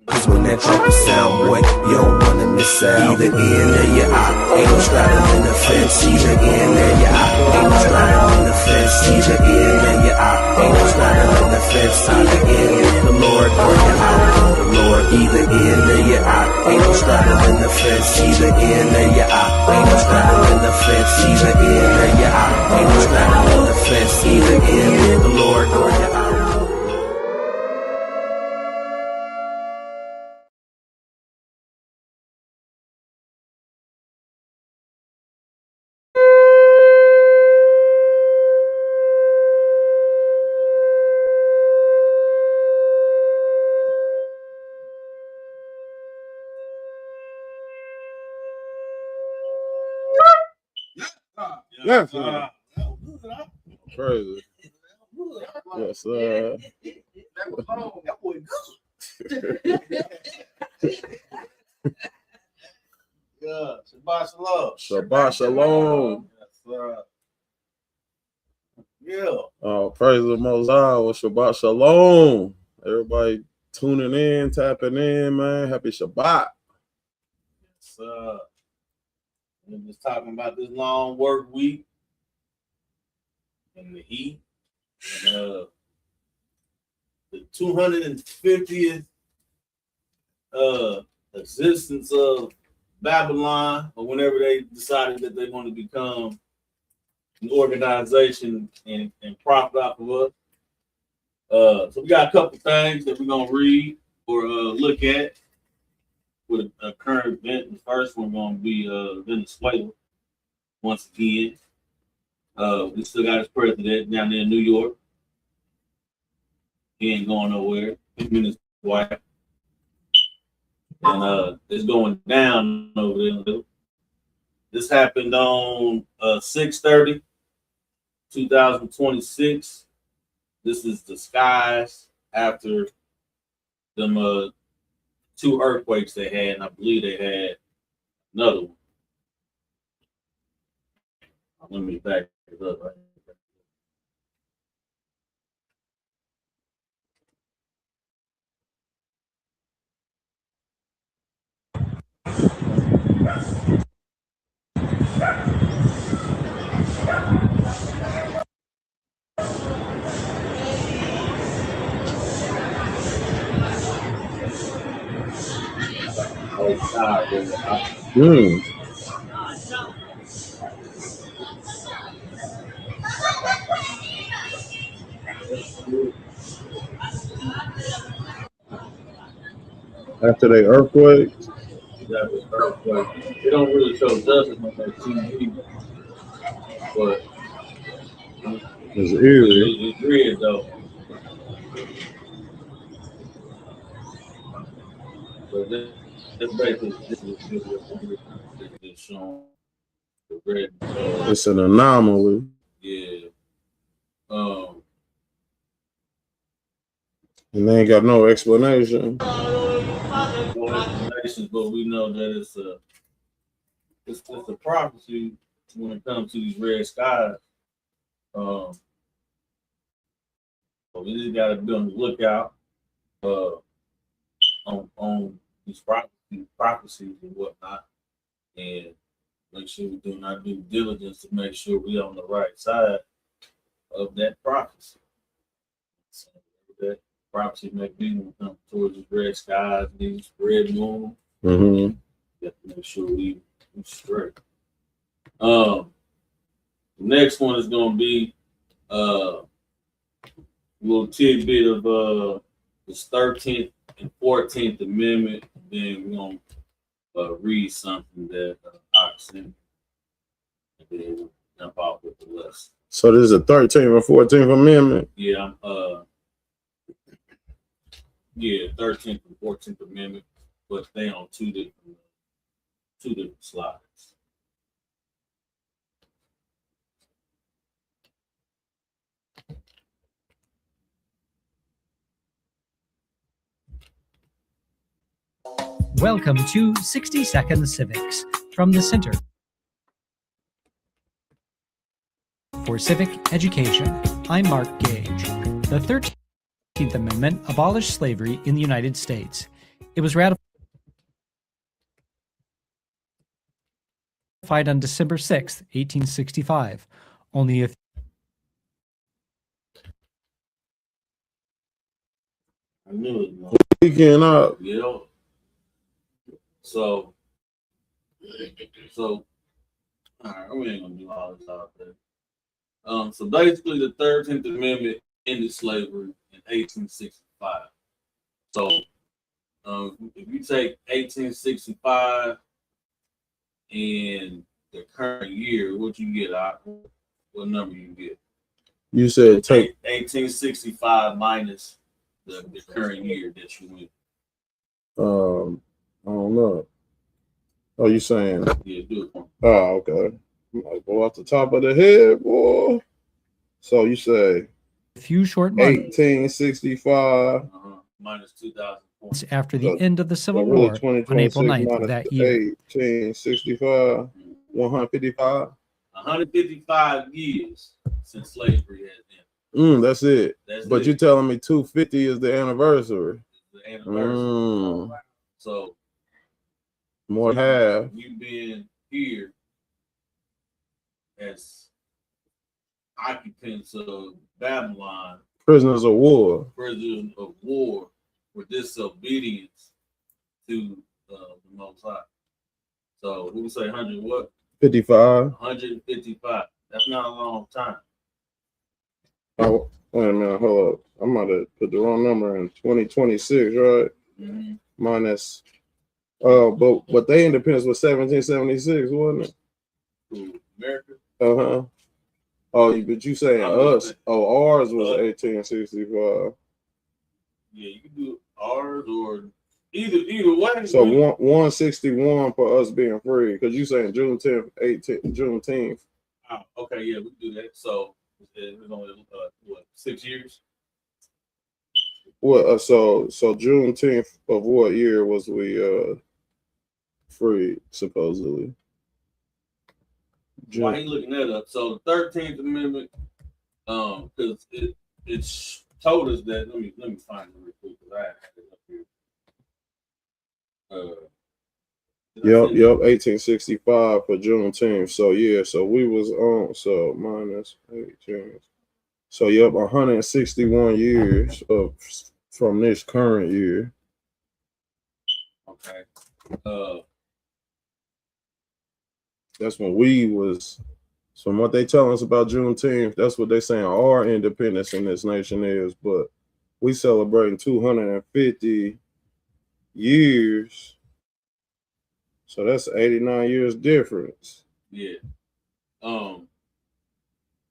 Cause when that trumpet sound, boy, you don't wanna miss out. Either in or you out, ain't no straddling the fence. Either in or you out, ain't no straddling the fence. Either in or you out, ain't no straddling the fence. Either in the Lord or you out the Lord. Either in or you out, ain't no straddling the fence. Either in or you out, ain't no straddling the fence. Either in or you out, ain't no straddling the fence. Either in the Lord or you out. Yes, crazy. Yes, That boy good. Yeah, Shabbat Shalom. Shabbat Shalom. Yeah. Oh, praise the Most High. Well, Shabbat Shalom. Everybody tuning in, tapping in, man. Happy Shabbat. We're just talking about this long work week and the heat. And, the 250th existence of Babylon, or whenever they decided that they want to become an organization and profit off of us. So we got a couple things that we're gonna read or look at with a current event. The first one going to be Venezuela once again. We still got his president down there in New York. He ain't going nowhere. Him and his wife. And it's going down over there. This happened on 6/30/2026. This is the skies after them 2 earthquakes they had, and I believe they had another one. Let me back it up. Right? After they earthquake. That was earthquake. They don't really show justice on that TV, but It's eerie. It's weird though. But this basically this is showing the red. It's an anomaly. Yeah. And they ain't got no explanation. No explanations, but we know that it's a prophecy when it comes to these red skies. So we just gotta be on the lookout on these prophecies and whatnot, and make sure we do our due diligence to make sure we're on the right side of that prophecy. So that prophecy may be when it comes towards these red skies, these red moon. Mm-hmm. We have to make sure we straight. The next one is gonna be a little tidbit of this 13th and 14th Amendment. Then we're gonna read something that I sent, and then we'll jump off with the list. So this is a 13th or 14th Amendment? Yeah, 13th and 14th Amendment, but they on two different slides. Welcome to 60 Second Civics from the Center for Civic Education. I'm Mark Gage. The 13th Amendment abolished slavery in the United States. It was ratified on December 6th, 1865. Only a I knew it. Man. Weekend up. You know. So, all right, we ain't gonna do all this out there. So basically, the 13th Amendment ended slavery in 1865. So, if you take 1865 and the current year, what you get? What number you get? You said take 1865 minus the current year that you went. I don't know. Oh, you saying? Yeah, do it. Oh, okay. Like, go off the top of the head, boy. So you say few short months 1865 minus 2004 after the end of the Civil really War on April 9th of that year. 1865, 155. 155 years since slavery has ended. That's it. But it. you're telling me 250 is the anniversary. The anniversary. So more than half. You being here as occupants of Babylon, prisoners of war for disobedience to the Most High. So we would say 100 what? 55. 155. That's not a long time. Oh, wait a minute, hold up. I might have put the wrong number in 2026, right? Mm-hmm. Minus but their independence was 1776, wasn't it? America? Uh-huh. Oh, but you saying us? Oh, ours was 1865. Yeah, you can do ours or either way. So 161 for us being free, because you saying Juneteenth, Juneteenth. Oh, okay, yeah, we can do that. So it's only 6 years. What? So Juneteenth of what year was we free supposedly? Why he looking that up? So the 13th Amendment, because it's told us that. Let me find it real quick because I have it up here. Yep, 1865 for Juneteenth. So yeah, so we was on minus 18. So yep, 161 years from this current year. Okay. That's when we was. So what they tell us about Juneteenth, that's what they saying our independence in this nation is. But we celebrating 250 years. So that's 89 years difference. Yeah.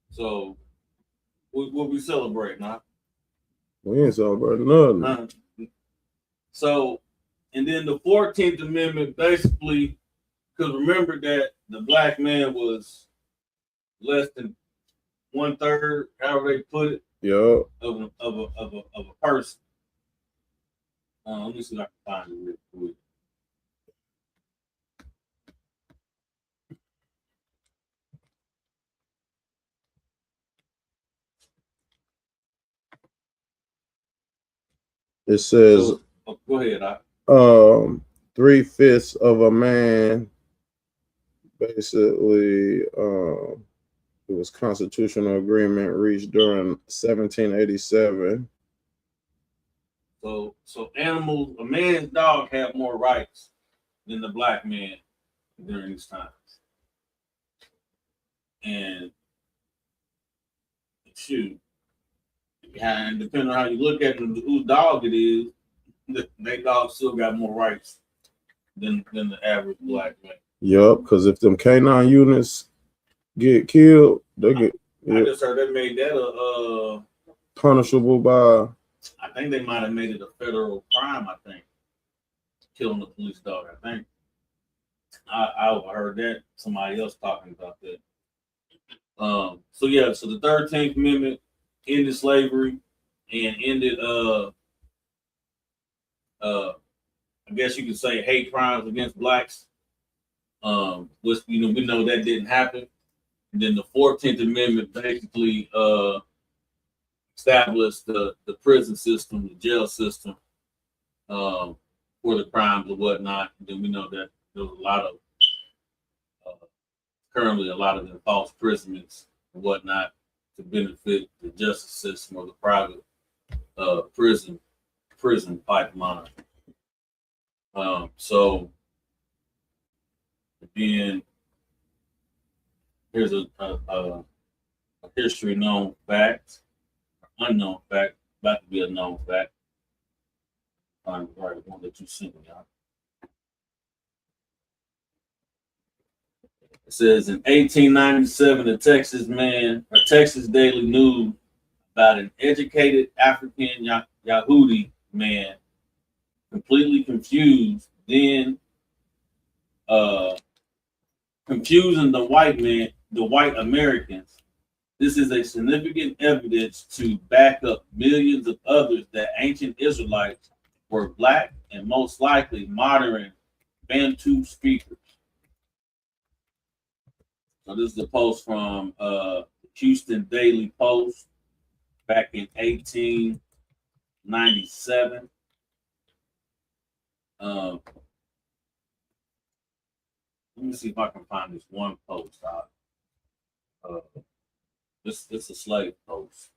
So what we celebrate, huh? We ain't celebrating nothing. So, and then the 14th Amendment basically, because remember that the black man was less than 1/3, however they put it, Yep. of a person. Let me see if I can find it real quick. It says go ahead. 3/5 of a man. Basically, it was constitutional agreement reached during 1787. So animals, a man's dog had more rights than the black man during these times. And shoot, and depending on how you look at it, whose dog it is, they dog still got more rights than the average black man. Yep, because if them K9 units get killed, they get. I just heard they made that punishable by. I think they might have made it a federal crime. I think killing a police dog. I think I overheard that somebody else talking about that. So yeah, so the 13th Amendment ended slavery and ended I guess you could say hate crimes against blacks. Which we know that didn't happen. And then the 14th Amendment basically established the prison system, the jail system, for for the crimes or whatnot. And then we know that there was a lot of currently a lot of the false imprisonments and whatnot to benefit the justice system or the private prison pipeline. So then here's a history known fact, unknown fact, about to be a known fact. Find the right one that you sent me out. It says in 1897, a Texas Daily News about an educated African Yahudi man completely confused, then confusing the white Americans. This is a significant evidence to back up millions of others that ancient Israelites were Black and most likely modern Bantu speakers. So this is a post from Houston Daily Post back in 1897. Let me see if I can find this one post out. This is a slave post.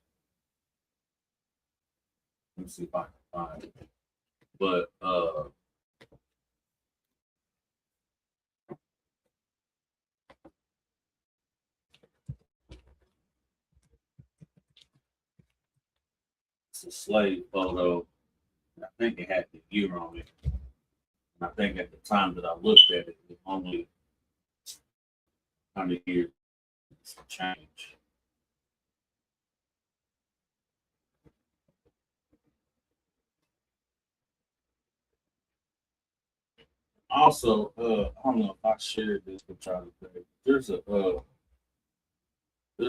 Let me see if I can find it. But it's a slave photo. I think it had the year on it. And I think at the time that I looked at it, it was only 100 years change. Also, I don't know if I shared this with y'all today. There's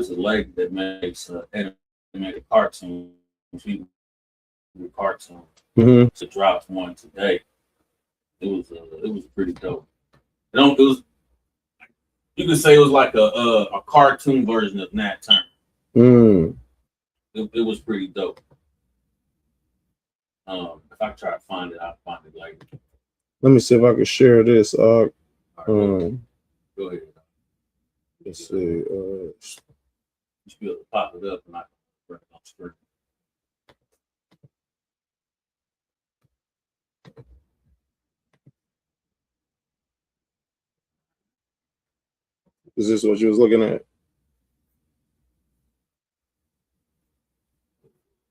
a lady that makes animated cartoons. She do cartoons. Mm-hmm. So dropped one today. It was pretty dope. You could say it was like a cartoon version of Nat Turner. Mm. It was pretty dope. If I try to find it, I'll find it later. Let me see if I can share this. Right, go ahead. Let's see. You should be able to pop it up and I can bring it on screen. Is this what you was looking at?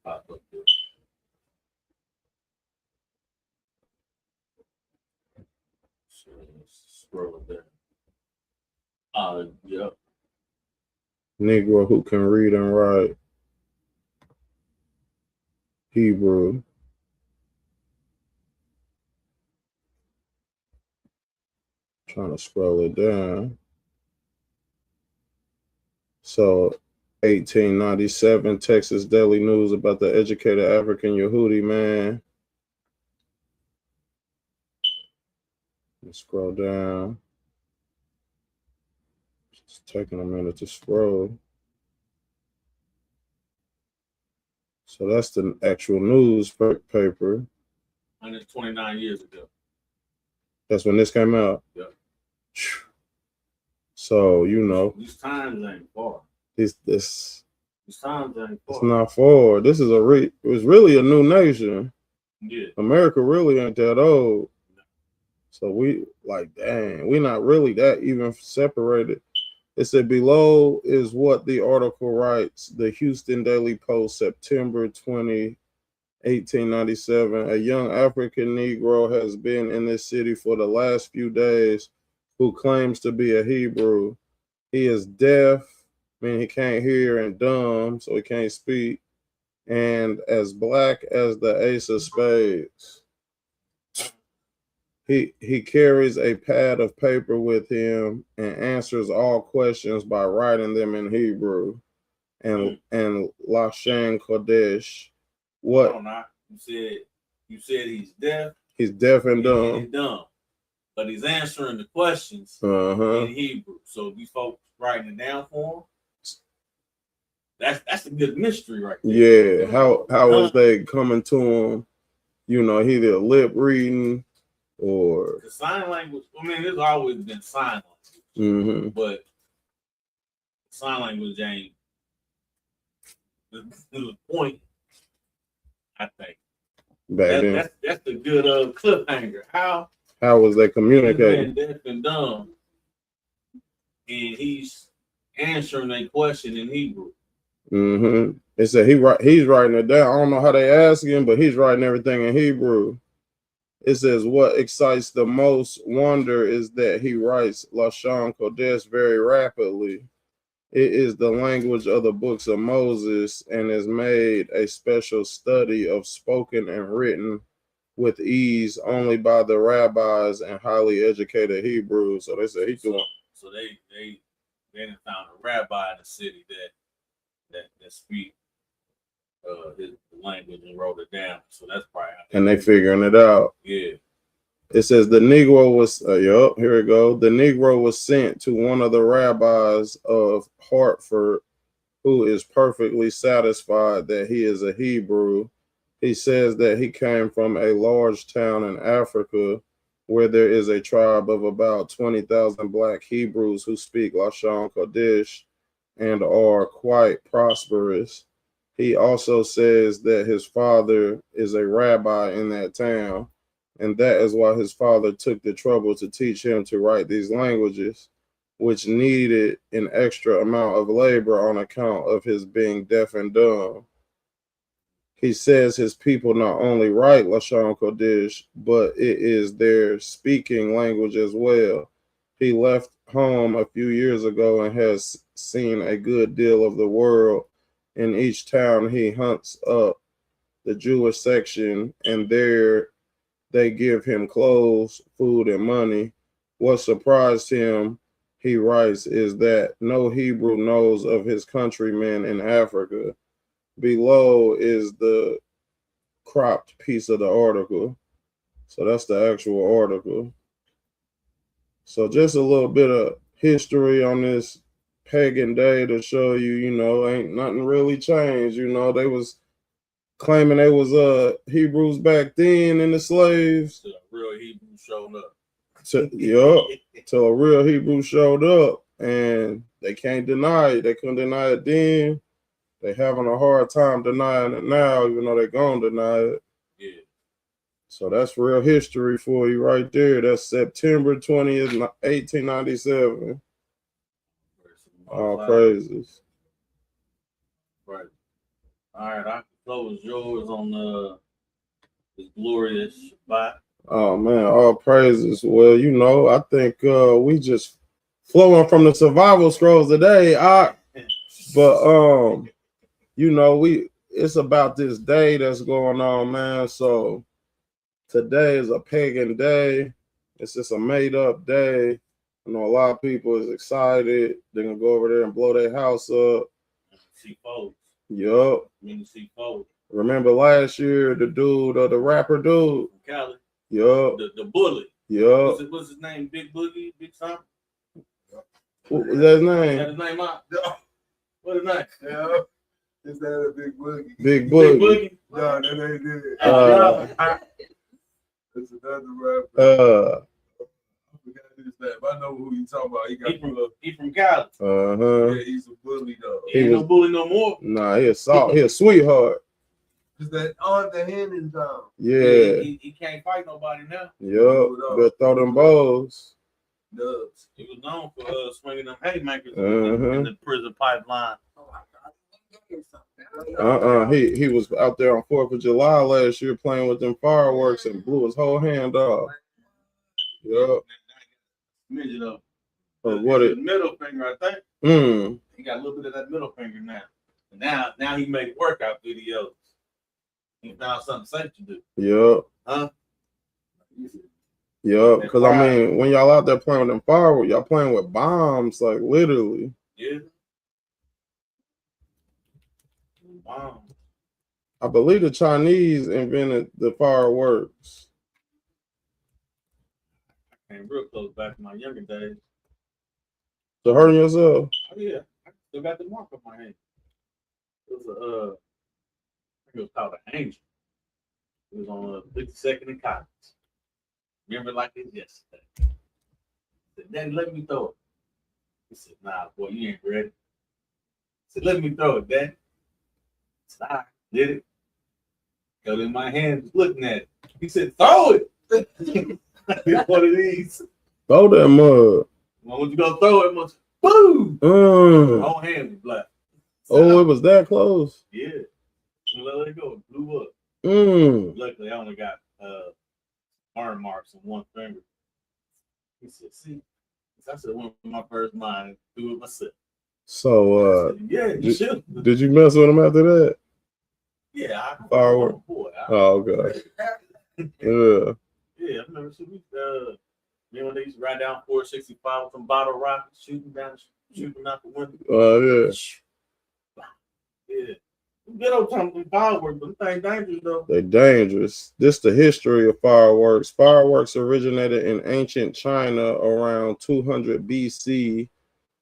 Pop up there. So let's scroll there. Yep. Negro who can read and write Hebrew. Trying to scroll it down. So 1897, Texas Daily News about the educated African Yehudi man. Let's scroll down. It's taking a minute to scroll. So that's the actual newspaper. 129 years ago. That's when this came out. Yep. So you know, These times ain't far. this These times ain't it's far. not forward. This is it was really a new nation. Yeah. America really ain't that old. So we like, dang, we're not really that even separated. It said below is what the article writes. The Houston Daily Post, September 20, 1897. A young African Negro has been in this city for the last few days who claims to be a Hebrew. He is deaf, meaning he can't hear, and dumb, so he can't speak, and as black as the ace of spades. He carries a pad of paper with him and answers all questions by writing them in Hebrew and Lashon Kodesh. What? Hold on, now. You said he's deaf. He's deaf and He's dumb. dumb. But he's answering the questions Uh-huh. in Hebrew. So these folks writing it down for him. That's a good mystery right there. Yeah. How is they coming to him? You know, he did lip reading. or The sign language, I mean, there's always been sign language, mm-hmm. but sign language ain't the point, I think. Back then. That's the good cliffhanger. How was they communicating? deaf and dumb, and he's answering a question in Hebrew. Mm-hmm. It said he's writing it down. I don't know how they ask him, but he's writing everything in Hebrew. It says what excites the most wonder is that he writes Lashon Kodesh very rapidly. It is the language of the books of Moses and is made a special study of spoken and written with ease only by the rabbis and highly educated Hebrews. So they said he's doing. So they found a rabbi in the city that speak his language and wrote it down. So that's probably how and they figuring it out. Yeah. It says the Negro was, here we go. The Negro was sent to one of the rabbis of Hartford, who is perfectly satisfied that he is a Hebrew. He says that he came from a large town in Africa where there is a tribe of about 20,000 black Hebrews who speak Lashon Kodesh and are quite prosperous. He also says that his father is a rabbi in that town, and that is why his father took the trouble to teach him to write these languages, which needed an extra amount of labor on account of his being deaf and dumb. He says his people not only write Lashon Kodesh, but it is their speaking language as well. He left home a few years ago and has seen a good deal of the world. In each town, he hunts up the Jewish section, and there they give him clothes, food, and money. What surprised him, he writes, is that no Hebrew knows of his countrymen in Africa. Below is the cropped piece of the article. So that's the actual article. So just a little bit of history on this pagan day to show you, ain't nothing really changed. They was claiming they was Hebrews back then and the slaves. Till a real Hebrew showed up. Till a real Hebrew showed up, and they can't deny it. They couldn't deny it then. They having a hard time denying it now, even though they're gonna deny it. Yeah. So that's real history for you right there. That's September 20th, 1897. All praises. Right. All right, I can close yours on this glorious Shabbat. Oh man, all praises. Well, I think we just flowing from the survival scrolls today. But it's about this day that's going on, man. So today is a pagan day. It's just a made up day. I know a lot of people is excited. They're gonna go over there and blow their house up. See folks. Yup. See folks. Remember last year the rapper dude? From Cali. Yup. The bully. Yup. What's his name? Big Boogie? Big something? What was that his name? Is that his name out? What his name? Yeah. Is that a Big Boogie? Big Boogie. No, that ain't it. It's another rapper. I forgot his name. I know who you talking about. He from Cali. Yeah, he's a bully though. He ain't no bully no more. Nah, he a sweetheart. Is that on the hand is down? Yeah. He can't fight nobody now. Yup. Better throw them balls. Dubs. He was known for swinging them haymakers in the prison pipeline. He was out there on 4th of July last year playing with them fireworks and blew his whole hand off. Yup. Midget up. What it? Middle finger, I think. He got a little bit of that middle finger now. And now he make workout videos. He found something safe to do. Yup. Huh? Yup. Because when y'all out there playing with them fireworks, y'all playing with bombs, like literally. Yeah. Wow. I believe the Chinese invented the fireworks. I came real close back in my younger days. So hurting yourself? Oh yeah, I still got the mark on my hand. It was I think it was called an Angel. It was on 52nd and Collins. Remember like this yesterday. I said, Daddy, let me throw it. He said, nah, boy, you ain't ready. I said, let me throw it, Dad. I said, all right, did it. Got it in my hand, just looking at it. He said, throw it. I did one of these. Throw that mug. Well, when you gonna throw it, much boom. My whole hand was black. Oh, it was that close. Yeah. Let it go. It blew up. Luckily, I only got burn marks on one finger. He said, see, I said, one of my first mine, do it myself. So, said, yeah, you should. Did you mess with him after that? Yeah, I Firework. Oh, okay. Yeah. Yeah, I remember shooting. When they used to ride down 465 with some bottle rockets, shooting out the window. Yeah. Yeah. Good old time with fireworks, but they ain't dangerous though. They're dangerous. This the history of fireworks. Fireworks originated in ancient China around 200 BC,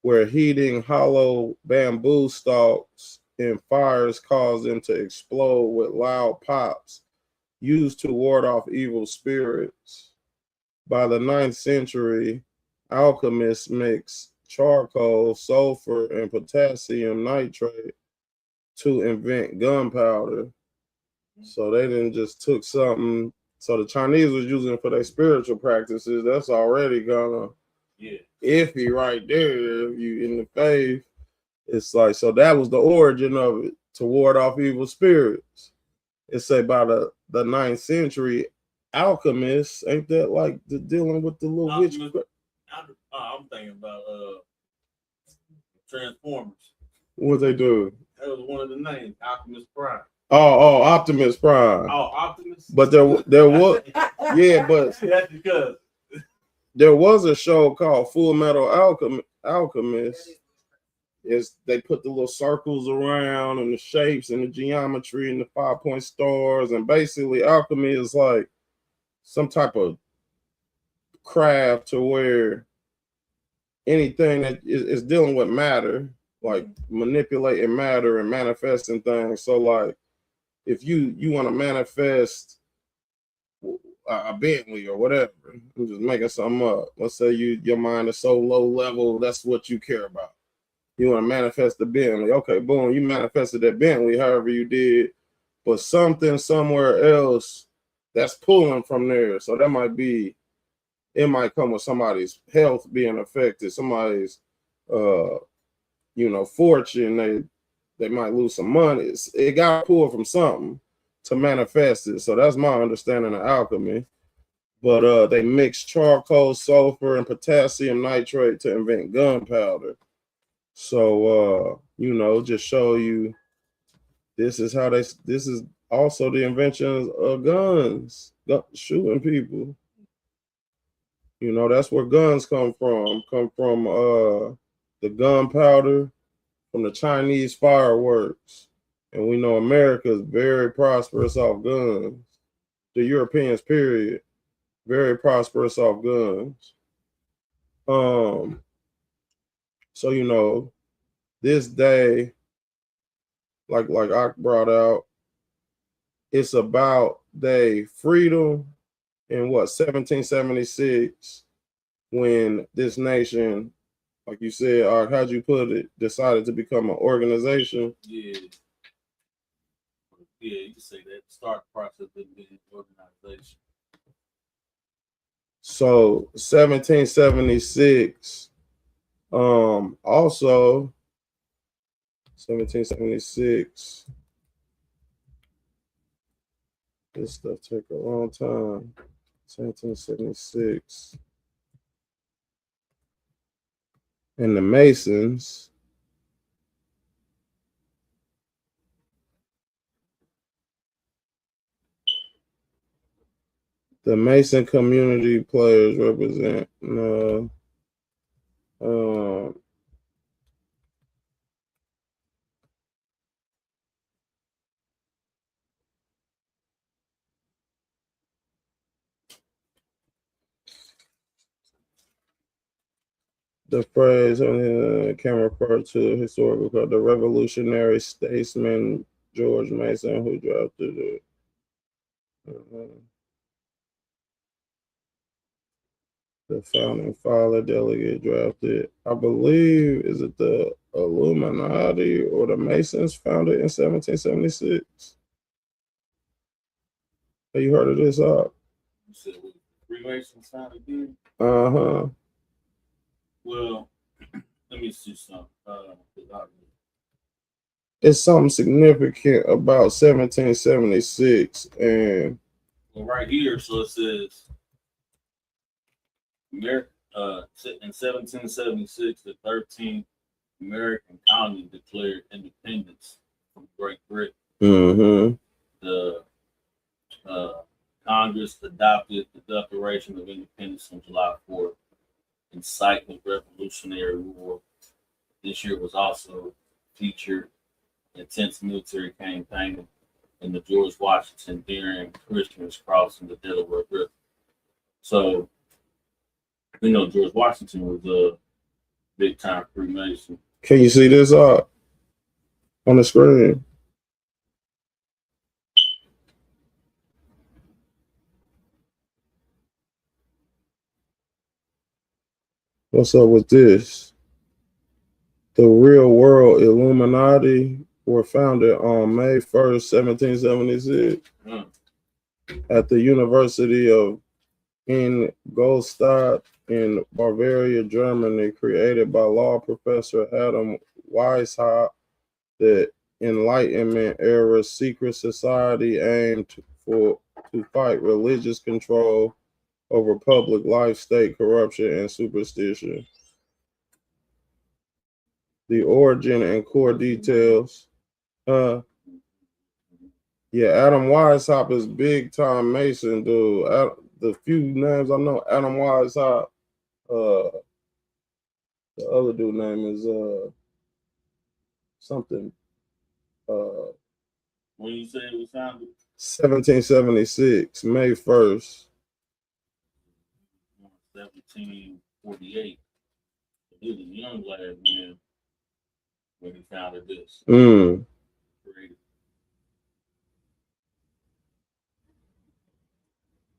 where heating hollow bamboo stalks in fires caused them to explode with loud pops used to ward off evil spirits. By the 9th century, alchemists mixed charcoal, sulfur, and potassium nitrate to invent gunpowder. So they didn't just took something. So the Chinese was using it for their spiritual practices. That's already gonna iffy right there. If you in the faith, it's like, so that was the origin of it, to ward off evil spirits. It's say by the 9th century, alchemists, ain't that like the dealing with the little witch? I'm thinking about Transformers. What they do? That was one of the names, Optimus Prime. Oh, Optimus Prime. Oh, Optimus. But there was, yeah, but that's because there was a show called Full Metal Alchemist. They put the little circles around and the shapes and the geometry and the 5-point stars, and basically alchemy is like some type of craft to where anything that is dealing with matter, like manipulating matter and manifesting things. So like if you want to manifest a Bentley or whatever, I'm just making something up. Let's say your mind is so low level, that's what you care about. You want to manifest the Bentley. Okay, boom, you manifested that Bentley however you did, but something somewhere else that's pulling from there. So that might be, it might come with somebody's health being affected, somebody's fortune, they might lose some money. It got pulled from something to manifest it. So that's my understanding of alchemy. But they mix charcoal, sulfur, and potassium nitrate to invent gunpowder. So just show you this is also the invention of guns, shooting people. That's where guns come from. The gunpowder from the Chinese fireworks. And we know America is very prosperous off guns. The Europeans, period, very prosperous off guns. So this day, like I brought out, it's about their freedom in 1776, when this nation, like you said, how'd you put it, decided to become an organization? Yeah, you can say that. Start the process of being an organization. So 1776, also 1776. This stuff take a long time. 1776. And the Masons. The Mason community players represent the phrase can refer to historical, the revolutionary statesman George Mason, who drafted it. The founding father delegate drafted, I believe, is it the Illuminati or the Masons founded in 1776? Have you heard of this? You said what, Freemasons founded again? Uh-huh. Well, let me see something. It's something significant about 1776, and Well, right here, so it says, in 1776, the 13th American colony declared independence from Great Britain. mm-hmm. The Congress adopted the Declaration of Independence on July 4th, inciting Revolutionary War. This year was also featured intense military campaigning in the George Washington during Christmas crossing the Delaware River. So, we know George Washington was a big time Freemason. Can you see this on the screen? What's up with this? The real world Illuminati were founded on May 1st, 1776 at the University of Ingolstadt in Bavaria, Germany, created by law professor Adam Weishaupt. The Enlightenment era secret society aimed to fight religious control over public life, state corruption, and superstition. The origin and core details. Yeah, Adam Weishaupt is big time Mason, dude. The few names I know, Adam Weishaupt. The other dude name is something. When you say it was founded? 1776, May 1st. 1748. He was a young lad, man, when he founded this.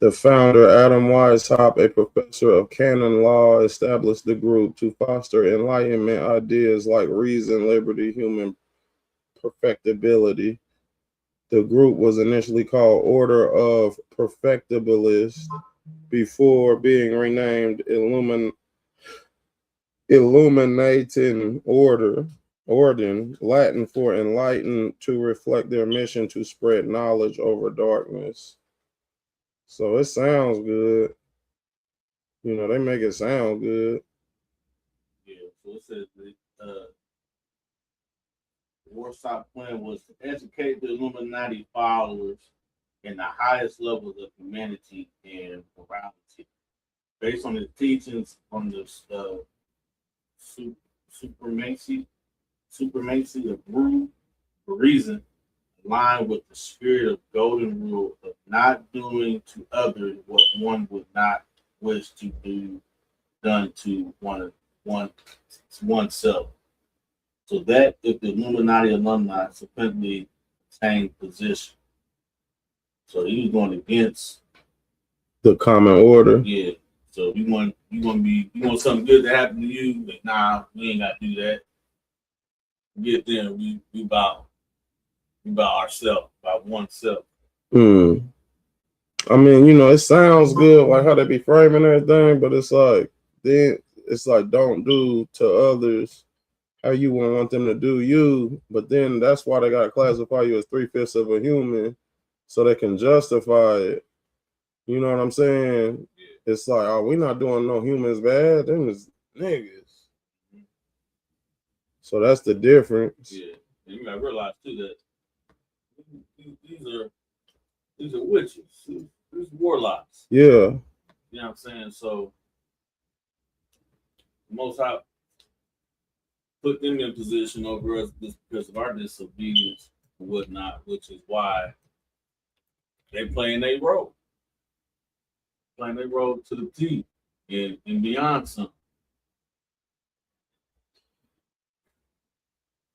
The founder, Adam Weishaupt, a professor of canon law, established the group to foster Enlightenment ideas like reason, liberty, human perfectibility. The group was initially called Order of Perfectibilists before being renamed Illuminating Orden, Latin for enlightened, to reflect their mission to spread knowledge over darkness. So it sounds good. You know, they make it sound good. Yeah, so it says the Warsaw plan was to educate the Illuminati followers in the highest levels of humanity and morality, based on the teachings on the supremacy of reason, aligned with the spirit of golden rule of not doing to others what one would not wish to do done to oneself. So that if the Illuminati alumni subsequently attained position. So he was going against the common order. Yeah. So you want something good to happen to you, but nah, we ain't gotta do that. Get there, we about ourselves, about oneself. I mean, you know, it sounds good, like how they be framing everything, but it's like don't do to others how you want them to do you. But then that's why they gotta classify you as 3/5 of a human, so they can justify it. You know what I'm saying? Yeah. It's like, oh, we not doing no humans bad. Them is niggas. So that's the difference. Yeah, and you gotta realize too that these are witches, these warlocks. Yeah. You know what I'm saying? So Most High put them in position over us because of our disobedience and whatnot, which is why they playing their role. Playing their role to the T and beyond some.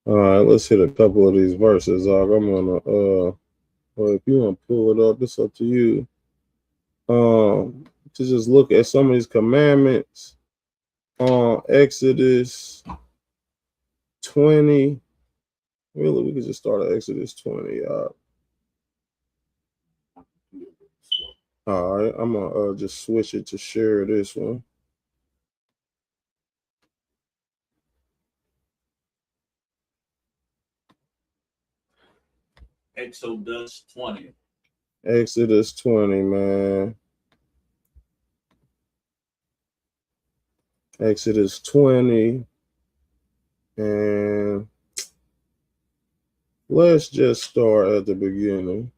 All right, let's hit a couple of these verses. I'm gonna well, if you want to pull it up, it's up to you. to just look at some of these commandments on Exodus 20. Really, we could just start at Exodus 20. All right, I'm gonna just switch it to share this one. Exodus 20. Exodus 20, man. Exodus 20. And let's just start at the beginning.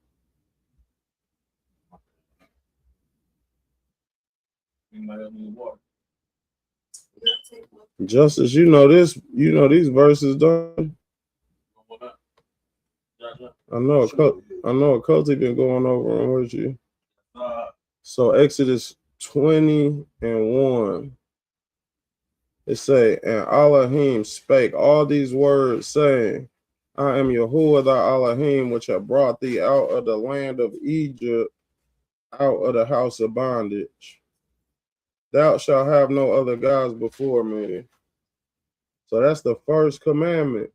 Justice, you know this, you know these verses, don't I know a Coty been going over them with you. So Exodus 20:1. It say, and Elohim spake all these words, saying, I am Yahuwah thy Elohim, which have brought thee out of the land of Egypt, out of the house of bondage. Thou shalt have no other gods before me. So that's the first commandment.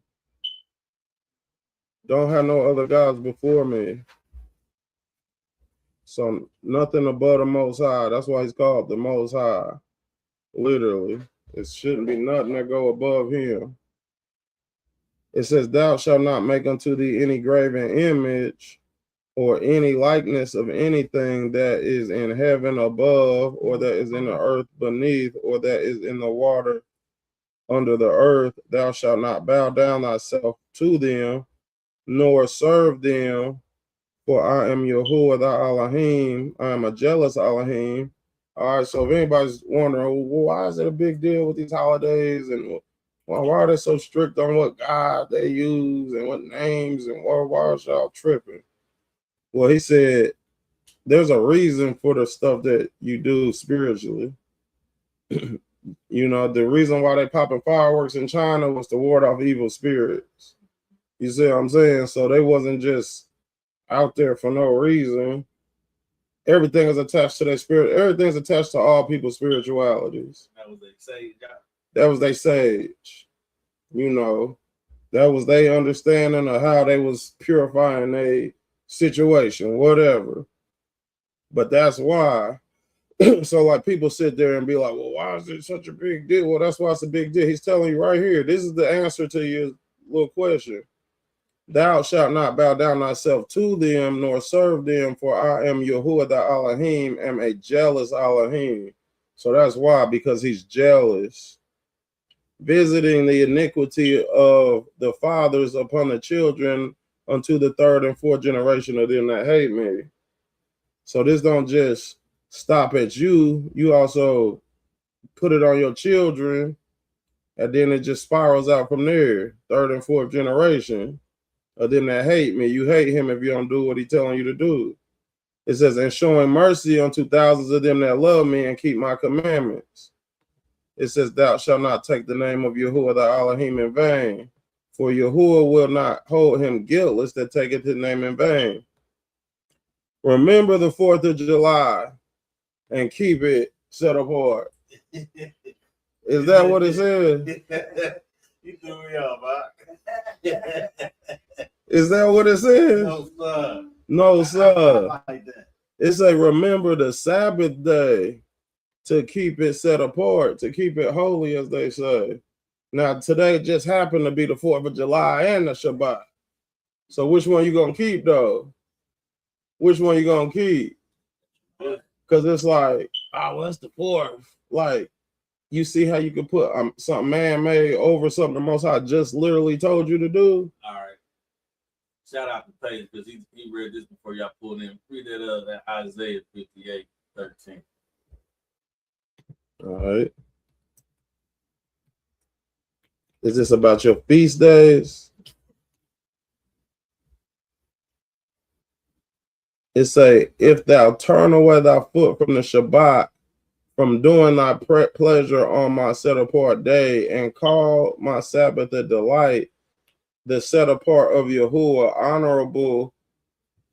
Don't have no other gods before me. So nothing above the Most High. That's why he's called the Most High. Literally. It shouldn't be nothing that go above him. It says, thou shalt not make unto thee any graven image or any likeness of anything that is in heaven above, or that is in the earth beneath, or that is in the water under the earth. Thou shalt not bow down thyself to them, nor serve them, for I am Yahuwah thy Elohim. I am a jealous Elohim. All right, so if anybody's wondering, well, why is it a big deal with these holidays, and why are they so strict on what God they use and what names, and why is y'all tripping? Well, he said there's a reason for the stuff that you do spiritually. You know, the reason why they popping fireworks in China was to ward off evil spirits. You see what I'm saying? So they wasn't just out there for no reason. Everything is attached to their spirit. Everything's attached to all people's spiritualities. That was their sage. That was their sage. You know, that was their understanding of how they was purifying their situation, whatever. But that's why. So like people sit there and be like, well, why is it such a big deal? Well, that's why it's a big deal. He's telling you right here. This is the answer to your little question. Thou shalt not bow down thyself to them, nor serve them, for I am Yahuwah thy Elohim, am a jealous Elohim. So that's why, because he's jealous. Visiting the iniquity of the fathers upon the children unto the third and fourth generation of them that hate me. So this don't just stop at you. You also put it on your children, and then it just spirals out from there. Third and fourth generation of them that hate me. You hate him if you don't do what he's telling you to do. It says, and showing mercy unto thousands of them that love me and keep my commandments. It says, thou shalt not take the name of Yahuwah thy Elohim in vain, for Yahuwah will not hold him guiltless that taketh his name in vain. Remember the 4th of July and keep it set apart. Is that what it says? You threw me off, huh? Is that what it says? No, sir. No, sir. I like that. It say, remember the Sabbath day to keep it set apart, to keep it holy, as they say. Now, today just happened to be the 4th of July and the Shabbat. So which one you going to keep, though? Which one you going to keep? Because it's like, oh, well, it's the 4th. Like, you see how you can put something man-made over something the Most High just literally told you to do? All right. Shout out to Paige because he read this before y'all pulled in. Read that Isaiah 58:13. All right. Is this about your feast days? It say, if thou turn away thy foot from the Shabbat, from doing thy pleasure on my set apart day, and call my Sabbath a delight, the set apart of Yahuwah honorable,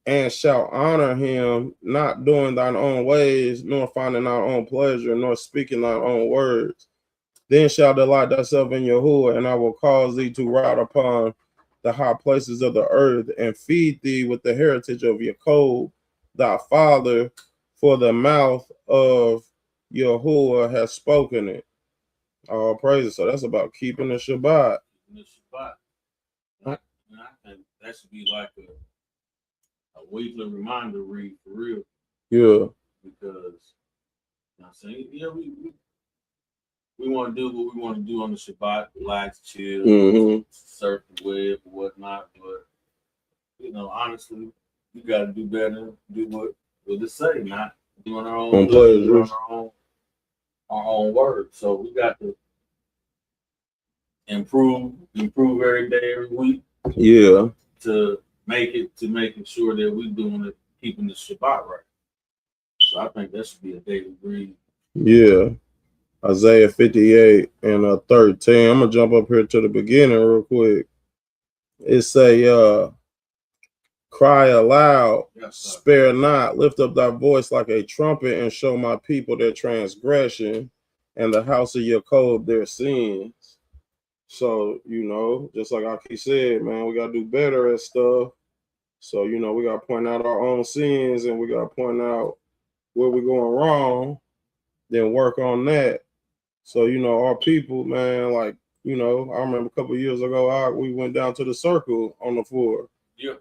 and shall honor him, not doing thine own ways, nor finding thine own pleasure, nor speaking thine own words. Then shall delight thyself in Yahuwah, and I will cause thee to ride upon the high places of the earth, and feed thee with the heritage of Jacob, thy father, for the mouth of Yahuwah has spoken it. All praises. So that's about keeping the Shabbat. In the Shabbat. I think that should be like a weekly reminder read for real. Yeah. Because you know what I'm saying, yeah, we want to do what we want to do on the Shabbat, relax, chill, surf the web or whatnot. But you know, honestly, we got to do better. Do what it say, not doing our own pleasure, doing our own work. So we got to improve every day, every week. Yeah. To making sure that we're doing it, keeping the Shabbat right. So I think that should be a daily read. Yeah. Isaiah 58 and 13. I'm gonna jump up here to the beginning real quick. It say, cry aloud, spare not, lift up thy voice like a trumpet, and show my people their transgression, and the house of Jacob their sins. So, you know, just like Aki said, man, we gotta do better at stuff. So, you know, we gotta point out our own sins, and we gotta point out where we're going wrong, then work on that. So, you know, our people, man, like, you know, I remember a couple of years ago, we went down to the circle on the 4th. Yeah.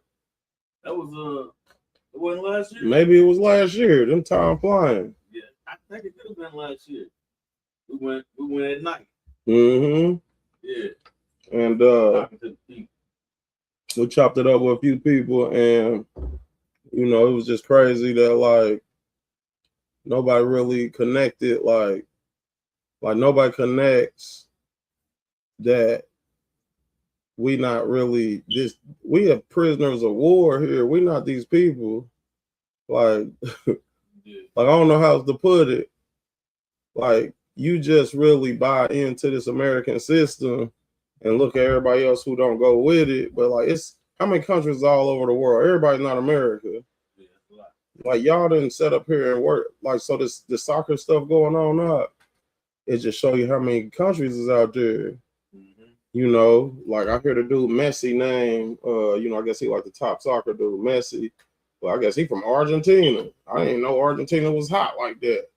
That was it wasn't last year? Maybe it was last year. Them time flying. Yeah, I think it could have been last year. We went at night. Mm-hmm. Yeah. And we chopped it up with a few people, and you know, it was just crazy that like nobody really connected, like nobody connects that we not really this. We have prisoners of war here. We not these people. Like, like I don't know how to put it. Like, you just really buy into this American system and look at everybody else who don't go with it. But like, it's how many countries all over the world? Everybody's not America. Like, y'all didn't set up here and work. Like, so the soccer stuff going on up, it just show you how many countries is out there. You know, like I hear the dude Messi name, you know, I guess he like the top soccer dude, Messi. But I guess he from Argentina. I didn't know Argentina was hot like that.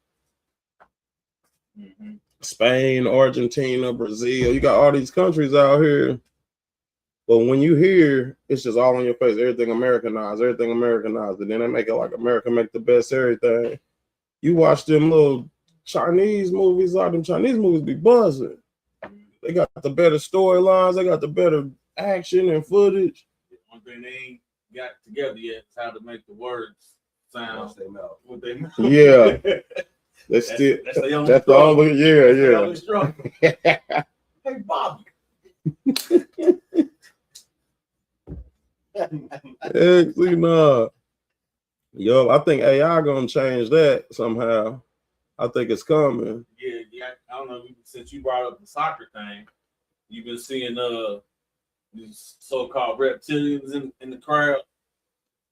Spain, Argentina, Brazil. You got all these countries out here. But when you hear, it's just all on your face. Everything Americanized. And then they make it like America make the best everything. You watch them little Chinese movies, like them Chinese movies be buzzing. They got the better storylines. They got the better action and footage. One thing they ain't got together yet is how to make the words sound what they mouth. Yeah. That's the only, yeah. Hey, Bobby. Actually, no. Yo, I think AI gonna change that somehow. I think it's coming. Yeah. I don't know, since you brought up the soccer thing, you've been seeing these so-called reptilians in the crowd.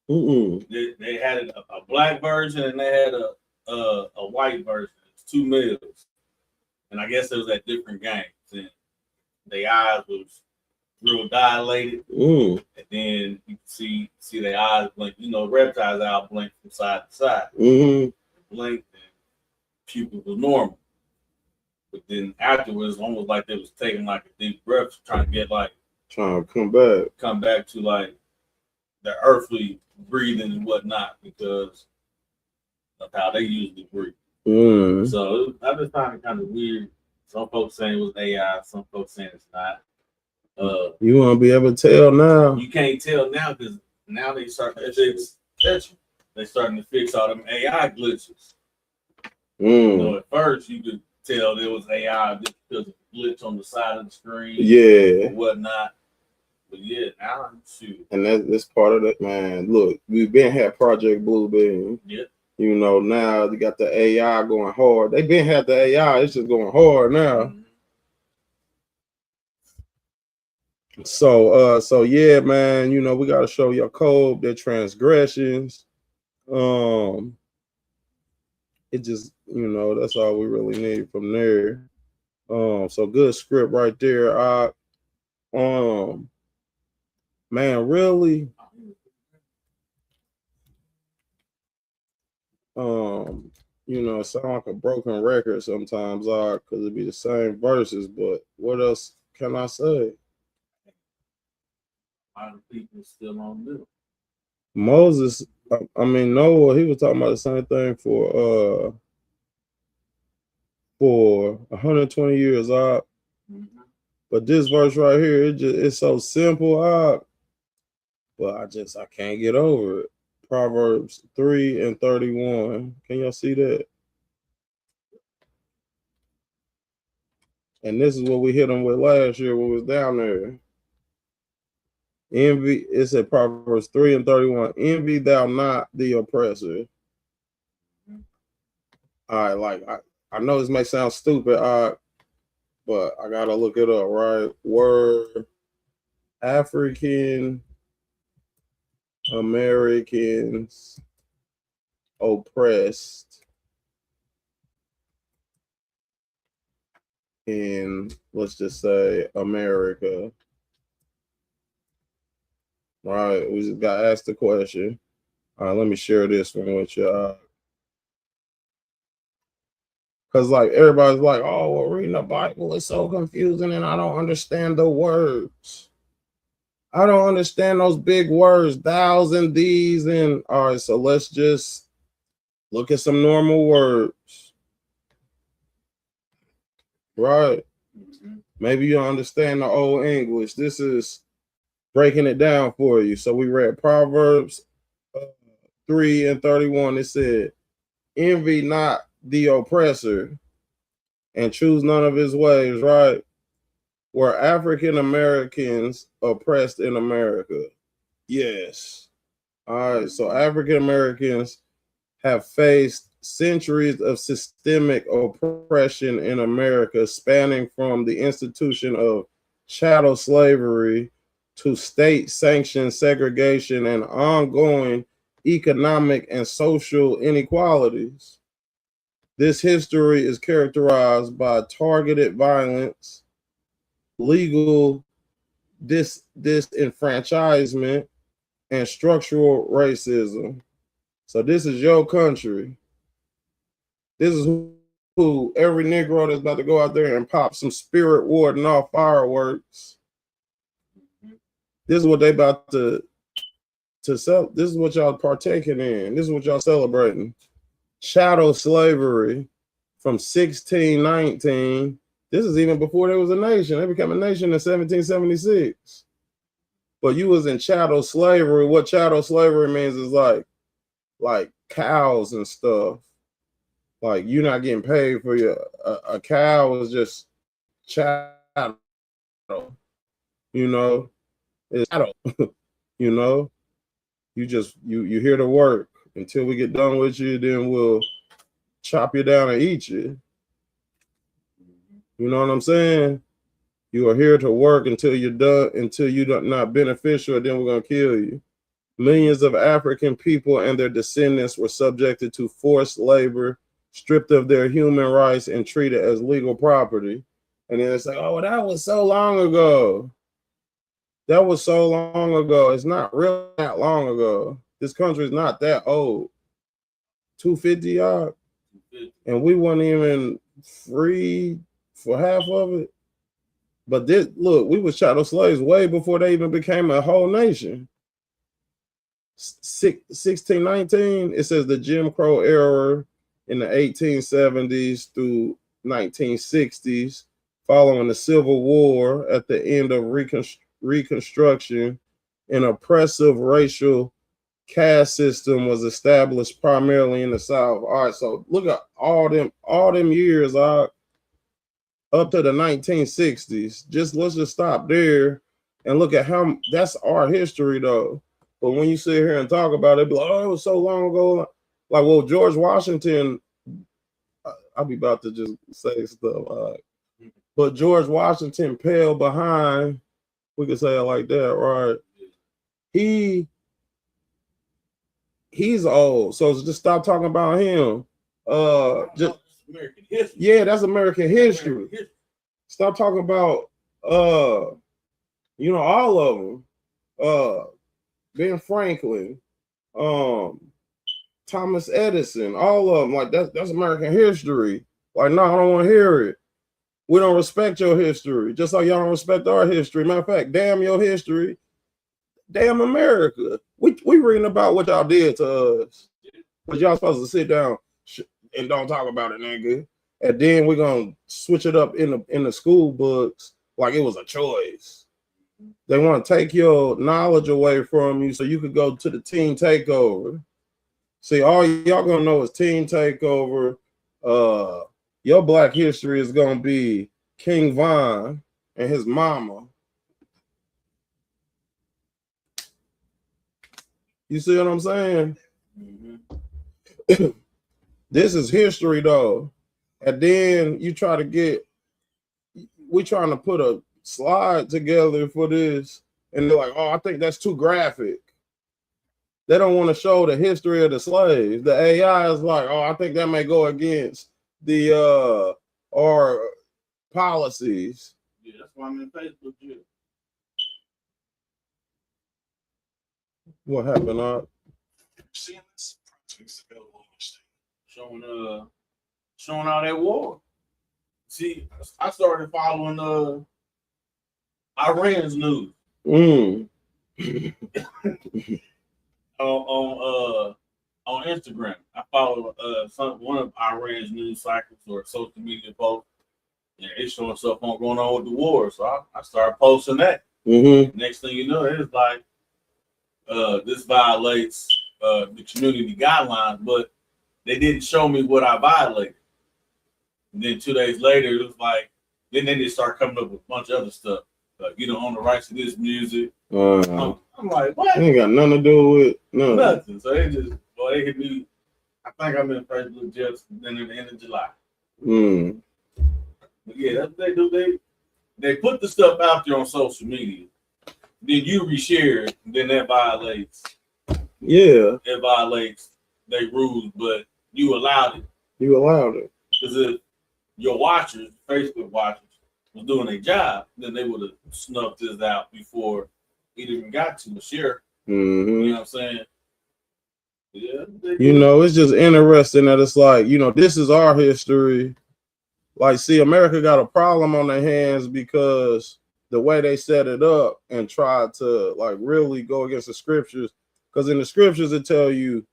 They had a black version and they had a white version. It's two males, and I guess it was at different games. And their eyes was real dilated, and then you can see their eyes blink. You know, reptiles' eyes blink from side to side. Blinked, and pupils was normal. But then afterwards, almost like they was taking like a deep breath, trying to come back to like the earthly breathing and whatnot, because of how they usually breathe. So I just find it kind of weird. Some folks saying it was AI, some folks saying it's not. You want to be able to tell now? You can't tell now because now they starting to fix all them AI glitches. You know, at first you could tell there was AI just because of the glitch on the side of the screen, or whatnot. But yeah, now shoot. And that's part of it, man. Look, we've been had Project Bluebeam. Yeah. You know, now you got the AI going hard. They been had the AI, it's just going hard now. So yeah, man, you know, we gotta show Jacob their transgressions. It just, you know, that's all we really need from there. So good script right there. Man, really, you know, it sound like a broken record sometimes, because it be the same verses, but what else can I say? A lot of people still on this. Moses, I mean Noah, he was talking about the same thing for 120 years, but this verse right here, it's so simple, but I can't get over it. Proverbs 3:31. Can y'all see that? And this is what we hit them with last year when we was down there. Envy, it said Proverbs 3:31. Envy thou not the oppressor. All right, like I know this may sound stupid, but I gotta look it up, right? Were African Americans oppressed in, let's just say, America? Right, we just got asked the question. All right, let me share this one with you. Because like everybody's like, oh, well, reading the Bible is so confusing and I don't understand the words. I don't understand those big words, thous and these. And all right, so let's just look at some normal words. Right. Maybe you don't understand the old English. This is breaking it down for you. So we read Proverbs 3:31. It said, envy not the oppressor and choose none of his ways, right? Were African Americans oppressed in America? Yes. All right, so African Americans have faced centuries of systemic oppression in America, spanning from the institution of chattel slavery to state-sanctioned segregation and ongoing economic and social inequalities. This history is characterized by targeted violence, legal disenfranchisement, and structural racism. So this is your country. This is who every Negro that's about to go out there and pop some spirit warding off fireworks. This is what they about to sell. This is what y'all partaking in. This is what y'all celebrating. Chattel slavery from 1619. This is even before there was a nation. They became a nation in 1776. But you was in chattel slavery. What chattel slavery means is like cows and stuff. Like you're not getting paid for a cow is just chattel. You know, it's chattel. You know, you here to work until we get done with you. Then we'll chop you down and eat you. You know what I'm saying? You are here to work until you're done, until you're not beneficial, then we're going to kill you. Millions of African people and their descendants were subjected to forced labor, stripped of their human rights, and treated as legal property. And then it's like, oh, that was so long ago. That was so long ago. It's not really that long ago. This country is not that old. 250 y'all. And we weren't even free for half of it. But this, look, we was chattel slaves way before they even became a whole nation. 1619, it says the Jim Crow era in the 1870s through 1960s, following the Civil War at the end of Reconstruction, an oppressive racial caste system was established primarily in the South. All right, so look at all them years up to the 1960s. Let's just stop there and look at how that's our history though. But when you sit here and talk about it, be like, oh, it was so long ago. Like, well, George Washington, I'll be about to just say stuff. But George Washington paled behind We could say it like that, right? He's old, so just stop talking about him. Just American history. yeah, that's American history. Stop talking about all of them. Ben Franklin, Thomas Edison, all of them. Like that's American history. Like, no, I don't want to hear it. We don't respect your history, just like y'all don't respect our history. Matter of fact, damn your history. Damn America. We reading about what y'all did to us. But y'all supposed to sit down and don't talk about it, nigga. And then we're gonna switch it up in the school books like it was a choice. They want to take your knowledge away from you so you could go to the teen takeover. See, all y'all gonna know is teen takeover. Your black history is gonna be King Von and his mama. You see what I'm saying? Mm-hmm. This is history, though. And then we trying to put a slide together for this, and they're like, "Oh, I think that's too graphic." They don't want to show the history of the slaves. The AI is like, "Oh, I think that may go against the our policies." Yeah, that's why I'm in Facebook jail. What happened? Seeing this project's available on the state. Showing all that war. See, I started following Iran's news on Instagram. I follow one of Iran's news cycles or social media posts. Yeah, it's showing stuff going on with the war. So I started posting that. Mm-hmm. Next thing you know, it's like this violates the community guidelines, but they didn't show me what I violated. And then 2 days later, it was like, then they just start coming up with a bunch of other stuff. Like, you don't own the rights to this music. I'm like, what? Ain't got nothing to do with nothing. So they hit me. I think I'm in Facebook jail then at the end of July. But yeah, that's what they do. They put the stuff out there on social media. Then you reshare it, then that violates. Yeah. It violates their rules, but you allowed it. Because if your watchers, Facebook watchers, was doing their job, then they would have snuffed this out before it even got to the share. Mm-hmm. You know what I'm saying? Yeah. It's just interesting that it's like, this is our history. Like, see, America got a problem on their hands because the way they set it up and tried to like really go against the scriptures. Because in the scriptures, it tell you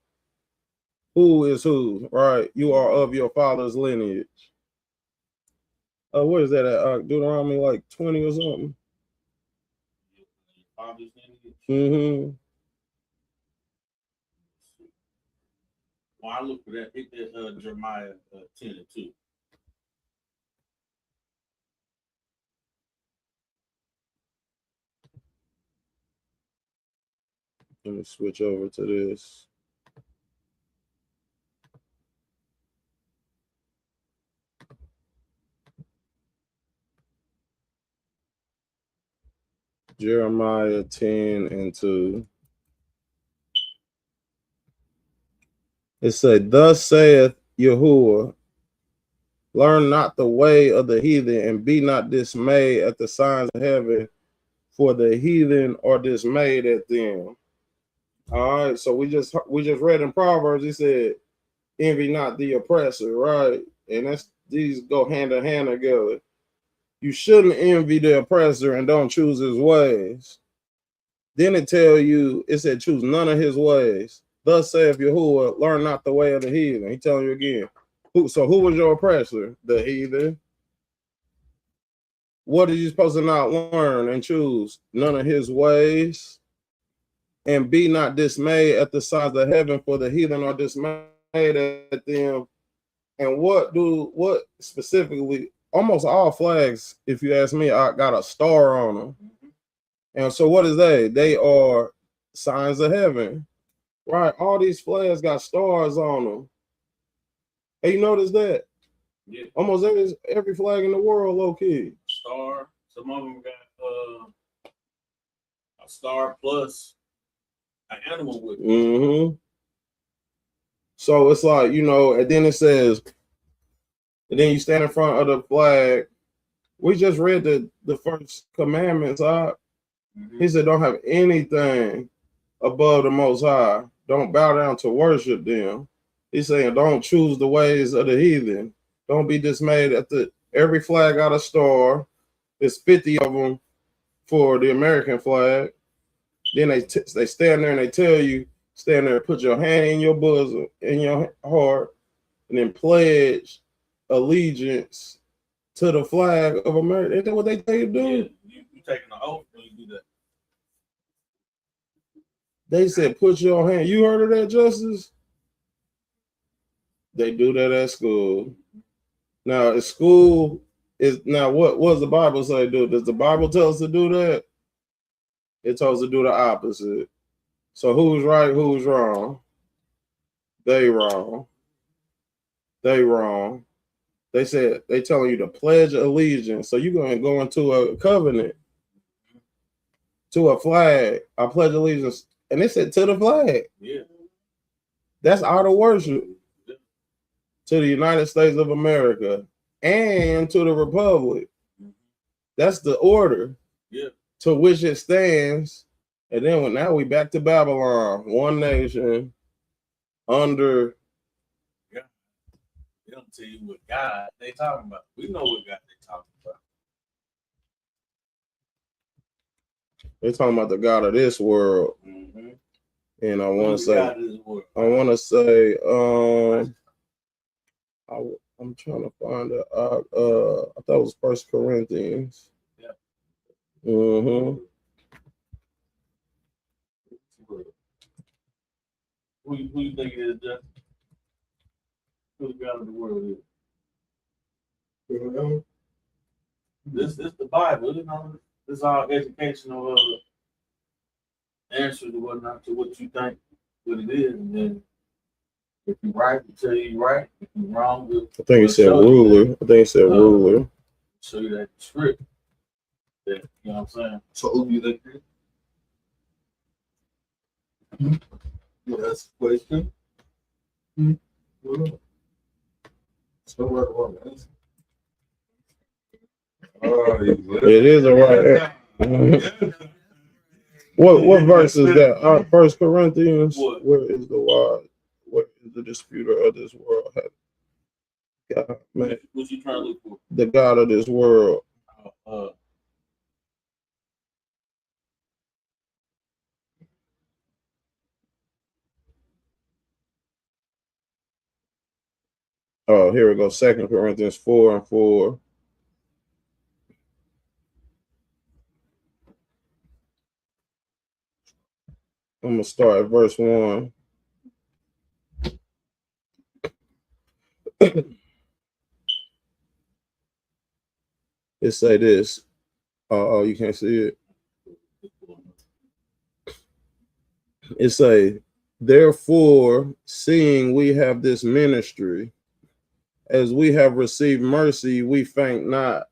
who is who, right? You are of your father's lineage. What is that at Deuteronomy like 20 or something? Father's lineage. Mm-hmm. Well, I look for that. Hit that Jeremiah 10:2. Let me switch over to this. Jeremiah 10:2. It said, "Thus saith Yahuwah, learn not the way of the heathen, and be not dismayed at the signs of heaven, for the heathen are dismayed at them." All right, so we just read in Proverbs, he said, "Envy not the oppressor," right? And these go hand in hand together. You shouldn't envy the oppressor and don't choose his ways. Then it said, choose none of his ways. Thus saith Yahuwah, learn not the way of the heathen. He telling you again. Who was your oppressor? The heathen. What are you supposed to not learn and choose? None of his ways. And be not dismayed at the signs of heaven, for the heathen are dismayed at them. And what specifically, almost all flags, if you ask me, I got a star on them. And so what is they? They are signs of heaven, right? All these flags got stars on them. Hey, you notice that? Yeah. Almost every flag in the world, low key. Star. Some of them got a star plus an animal with it. Mm-hmm. So it's like, you know, and then it says, and then you stand in front of the flag. We just read the first commandments. He said, don't have anything above the Most High. Don't bow down to worship them. He's saying, don't choose the ways of the heathen. Don't be dismayed at every flag got a star. There's 50 of them for the American flag. Then they stand there and they tell you, stand there, put your hand in your bosom, in your heart, and then pledge allegiance to the flag of America. Isn't that what they tell you to do? Yeah, you taking an oath when you do that. They said, put your hand. You heard of that, Justice? They do that at school. Now, at school is now what does the Bible say do? Does the Bible tell us to do that? It tells us to do the opposite. So who's right, who's wrong? They wrong. They wrong. They said they telling you to pledge allegiance. So you're gonna go into a covenant to a flag. I pledge allegiance. And they said to the flag. Yeah. That's out of worship. To the United States of America and to the Republic. That's the order. Yeah. To which it stands. And then now we back to Babylon, one nation under. Yeah. They don't tell you what God they talking about. We know what God they talking about. They're talking about the God of this world. Mm-hmm. And I want to say, I'm trying to find it. I thought it was 1 Corinthians. Yeah. Mm-hmm. Who you think it is, Jeff? Who the God of the world is? This the Bible, you know. This is our educational answer to whatnot, to what you think what it is, and then if you're right, we tell you you're right. If you're wrong, I think it said ruler. I think it said ruler. Show you that script. That, you know what I'm saying? So who do you think it is? Yeah, that's the question. So what answer? It is a right. What verse is that? 1 Corinthians. What? Where is the wise? What is the disputer of this world? God, man, What you trying to look for? the God of this world. Oh, here we go. 2 Corinthians 4:4. I'm gonna start at verse 1. It say this. Oh, you can't see it. It say, therefore, seeing we have this ministry, as we have received mercy, we faint not.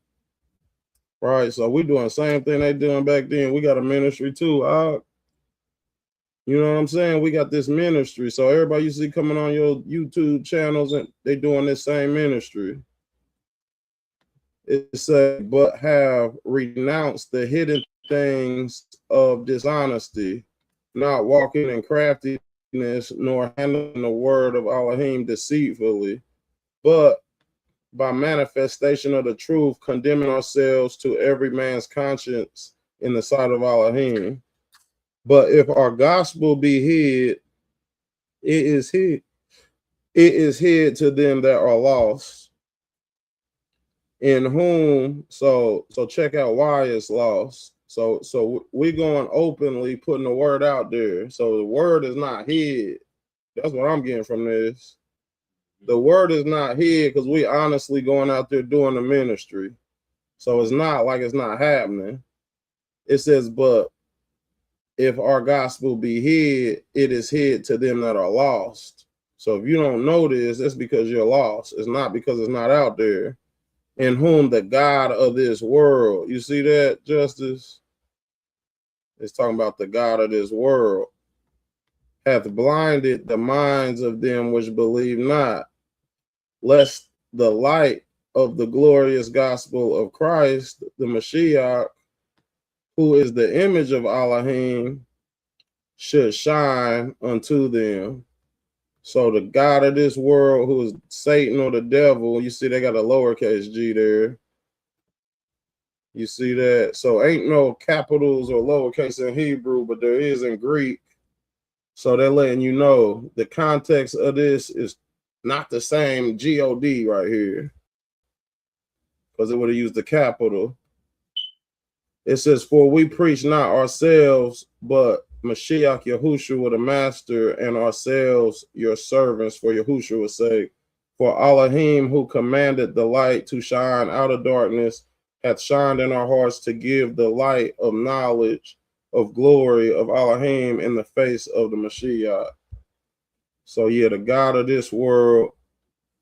Right, so we doing the same thing they doing back then. We got a ministry too. You know what I'm saying? We got this ministry. So everybody you see coming on your YouTube channels, and they doing this same ministry. It said, but have renounced the hidden things of dishonesty, not walking in craftiness, nor handling the word of Elohim deceitfully, but by manifestation of the truth, condemning ourselves to every man's conscience in the sight of Elohim. But if our gospel be hid, it is hid to them that are lost, in whom, so check out why it's lost. So we're going openly putting the word out there. So the word is not hid. That's what I'm getting from this. The word is not hid because we honestly going out there doing the ministry. So it's not like it's not happening. It says, but if our gospel be hid, it is hid to them that are lost. So if you don't know this, that's because you're lost. It's not because it's not out there. In whom the God of this world, you see that, Justice? It's talking about the God of this world hath blinded the minds of them which believe not, lest the light of the glorious gospel of Christ, the Mashiach, who is the image of Elohim, should shine unto them. So the God of this world, who is Satan or the devil, you see they got a lowercase g there. You see that? So ain't no capitals or lowercase in Hebrew, but there is in Greek. So they're letting you know the context of this is not the same G-O-D right here, because it would have used the capital. It says, for we preach not ourselves, but Mashiach Yahushua the master, and ourselves your servants for Yahushua's sake. For Elohim, who commanded the light to shine out of darkness, hath shined in our hearts to give the light of knowledge of glory of Elohim in the face of the Mashiach. So yeah, the God of this world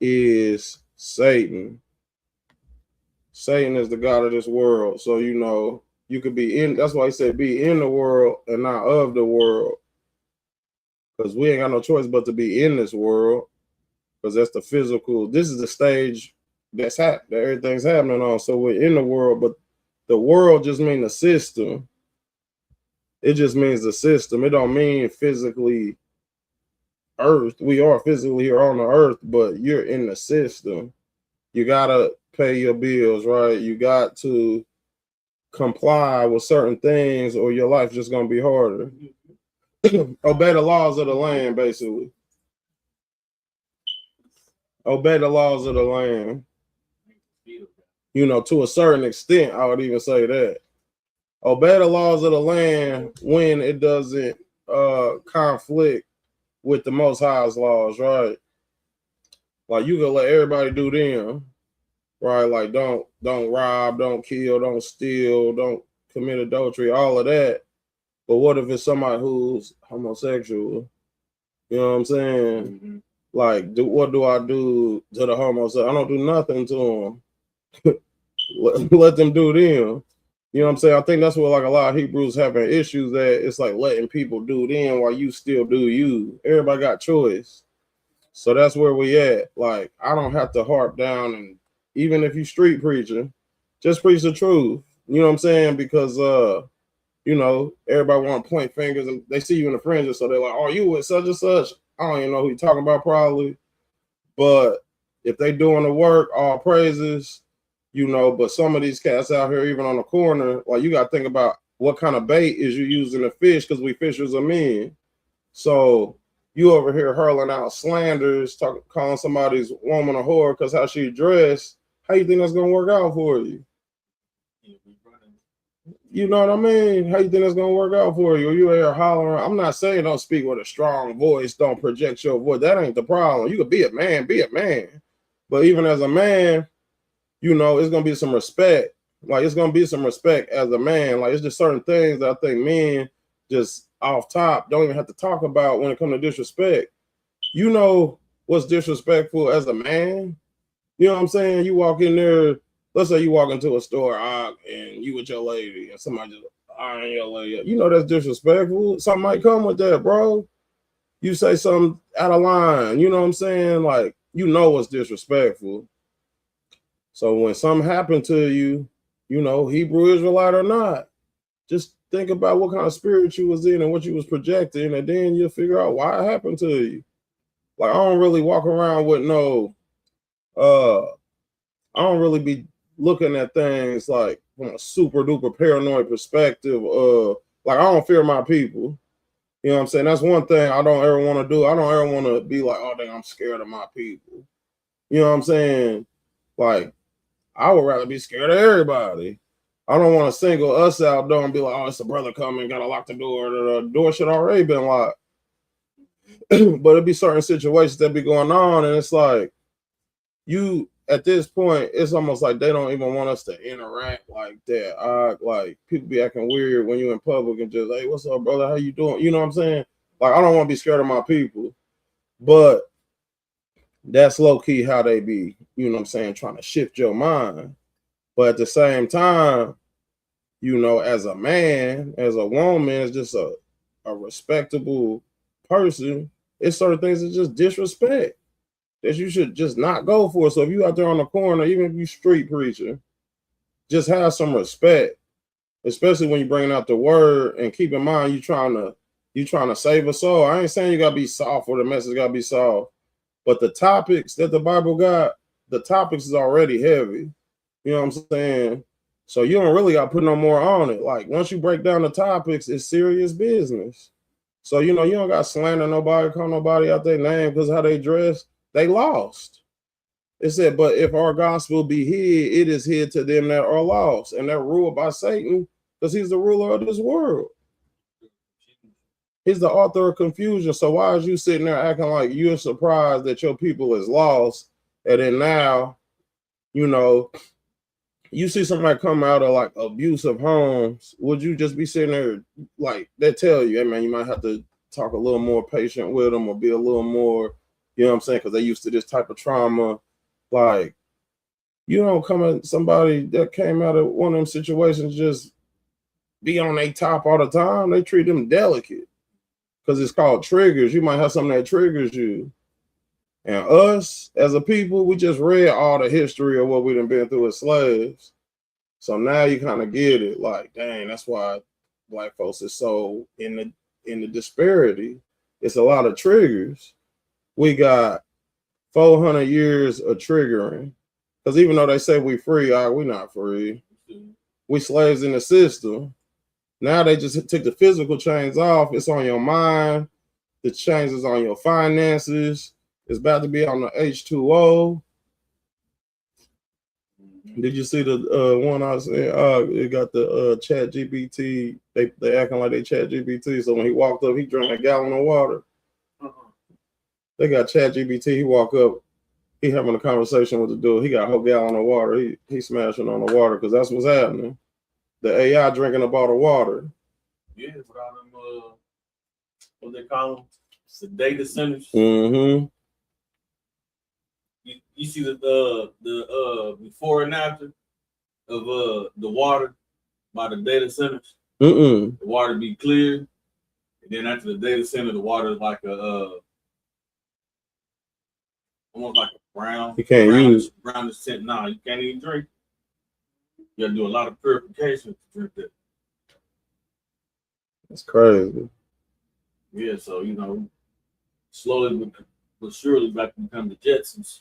is Satan. Satan is the God of this world. So, you know, you could be in, that's why he said be in the world and not of the world. Because we ain't got no choice but to be in this world. Because that's the physical, this is the stage that everything's happening on. So we're in the world, but the world just means the system. It just means the system. It don't mean physically earth. We are physically here on the earth, but you're in the system. You gotta pay your bills, right? You got to comply with certain things or your life's just gonna be harder. Obey the laws of the land, basically. Obey the laws of the land. You know, to a certain extent, I would even say that. Obey the laws of the land when it doesn't conflict with the Most High's laws, right? Like you can let everybody do them, right? Like don't rob, don't kill, don't steal, don't commit adultery, all of that. But what if it's somebody who's homosexual? You know what I'm saying? Mm-hmm. Like, what do I do to the homosexual? I don't do nothing to them. let them do them. You know what I'm saying? I think that's what like a lot of Hebrews having issues at. It's like letting people do them while you still do you. Everybody got choice. So that's where we at. Like, I don't have to harp down, and even if you street preaching, just preach the truth. You know what I'm saying? Because you know, everybody want to point fingers and they see you in the fringes, so they're like, oh, you with such and such. I don't even know who you're talking about probably. But if they doing the work, all praises. You know, but some of these cats out here, even on the corner, like you got to think about what kind of bait is you using to fish, because we fishers are men. So you over here hurling out slanders, calling somebody's woman a whore because how she dressed. How you think that's gonna work out for you? You know what I mean? How you think that's gonna work out for you? You here hollering. I'm not saying don't speak with a strong voice, don't project your voice. That ain't the problem. You could be a man, but even as a man, you know, it's gonna be some respect. Like it's gonna be some respect as a man. Like it's just certain things that I think men just off top don't even have to talk about when it comes to disrespect. You know what's disrespectful as a man? You know what I'm saying? You walk in there, let's say you walk into a store and you with your lady and somebody just iron your lady. You know that's disrespectful. Something might come with that, bro. You say something out of line, you know what I'm saying? Like, you know what's disrespectful. So when something happened to you, you know, Hebrew Israelite or not, just think about what kind of spirit you was in and what you was projecting, and then you'll figure out why it happened to you. Like, I don't really walk around with no, I don't really be looking at things like from a super duper paranoid perspective. Like, I don't fear my people. You know what I'm saying? That's one thing I don't ever want to do. I don't ever want to be like, oh, dang, I'm scared of my people. You know what I'm saying? Like, I would rather be scared of everybody. I don't want to single us out though and be like, oh, it's a brother coming, gotta lock the door. The door should already been locked. But it'd be certain situations that be going on, and it's like you at this point, it's almost like they don't even want us to interact like that. Like people be acting weird when you in public and just, hey, what's up, brother? How you doing? You know what I'm saying? Like, I don't want to be scared of my people, but that's low-key how they be, you know what I'm saying, trying to shift your mind. But at the same time, you know, as a man, as a woman, as just a respectable person, it's certain things that just disrespect that you should just not go for. So if you out there on the corner, even if you street preacher, just have some respect, especially when you're bringing out the word. And keep in mind, you trying to save a soul. I ain't saying you gotta be soft or the message gotta be soft, but the topics that the Bible got, the topics is already heavy. You know what I'm saying? So you don't really got to put no more on it. Like once you break down the topics, it's serious business. So you know you don't got to slander nobody, call nobody out their name because how they dress. They lost. It said, but if our gospel be hid, it is hid to them that are lost, and they're ruled by Satan because he's the ruler of this world. He's the author of confusion. So why is you sitting there acting like you're surprised that your people is lost, and then now, you know, you see somebody come out of like abusive homes, would you just be sitting there like they tell you, hey man, you might have to talk a little more patient with them or be a little more, you know what I'm saying? Because they used to this type of trauma. Like, you don't come at somebody that came out of one of them situations just be on their top all the time. They treat them delicate because it's called triggers. You might have something that triggers you. And us as a people, we just read all the history of what we done been through as slaves. So now you kind of get it. Like, dang, that's why black folks is so in the disparity. It's a lot of triggers. We got 400 years of triggering. Because even though they say we free, we not free. We slaves in the system. Now they just took the physical chains off. It's on your mind. The chains is on your finances. It's about to be on the H2O. Did you see the one I said? It got the Chat GPT. They acting like they Chat GPT. So when he walked up, he drank a gallon of water. They got Chat GPT. He walk up, he having a conversation with the dude. He got a whole gallon of water. He smashing on the water because that's what's happening. The AI drinking a bottle of water. Yeah, with all them what they call them, the data centers. Mm-hmm. You see the before and after of the water by the data centers. The water be clear, and then after the data center, the water is like a almost like a brown. You can't use brownish scent. No, you can't even drink. You gotta do a lot of purification to drink that. That's crazy. Yeah, so you know, slowly but surely back to become the Jetsons.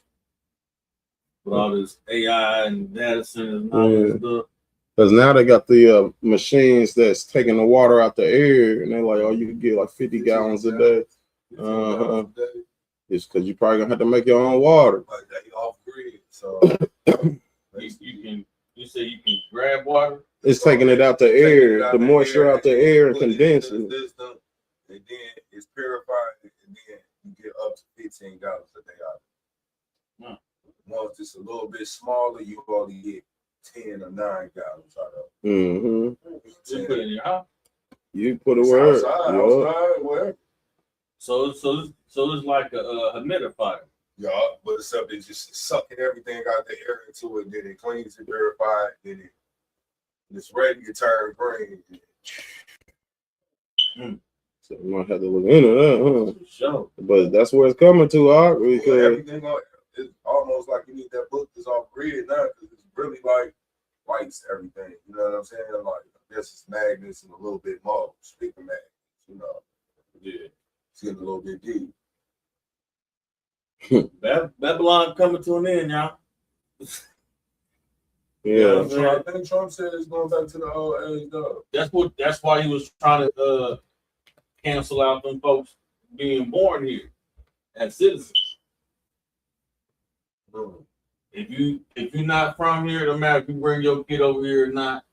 With all this AI and data centers and all this stuff. Because now they got the machines that's taking the water out the air, and they're like, oh, you can get like 50 gallons a day. It's because you probably gonna have to make your own water. Like they off grid, so you say you can grab water. It's taking it out the air, the moisture out the air, and condensing it. And then it's purified, and then you get up to 15 gallons a day out of it. Once it's a little bit smaller, you only get 10 or 9 gallons out of it. Mm-hmm. You put it in your house. You put it where? Outside, where? So it's like a humidifier. Yeah, but except it's just sucking everything out the air into it, then it cleans it, purifies, then it's ready to turn green. So you might have to look into that, huh? Sure. But that's where it's coming to, because everything it's almost like you need that book that's off grid now, because it's really like lights everything. You know what I'm saying? Like I guess it's magnets and a little bit more speaker magnets. You know, yeah, it's getting a little bit deep. Babylon coming to an end, y'all. Yeah. So I think Trump said it's going back to the old age though. That's why he was trying to cancel out them folks being born here as citizens. If you're not from here, no matter if you bring your kid over here or not,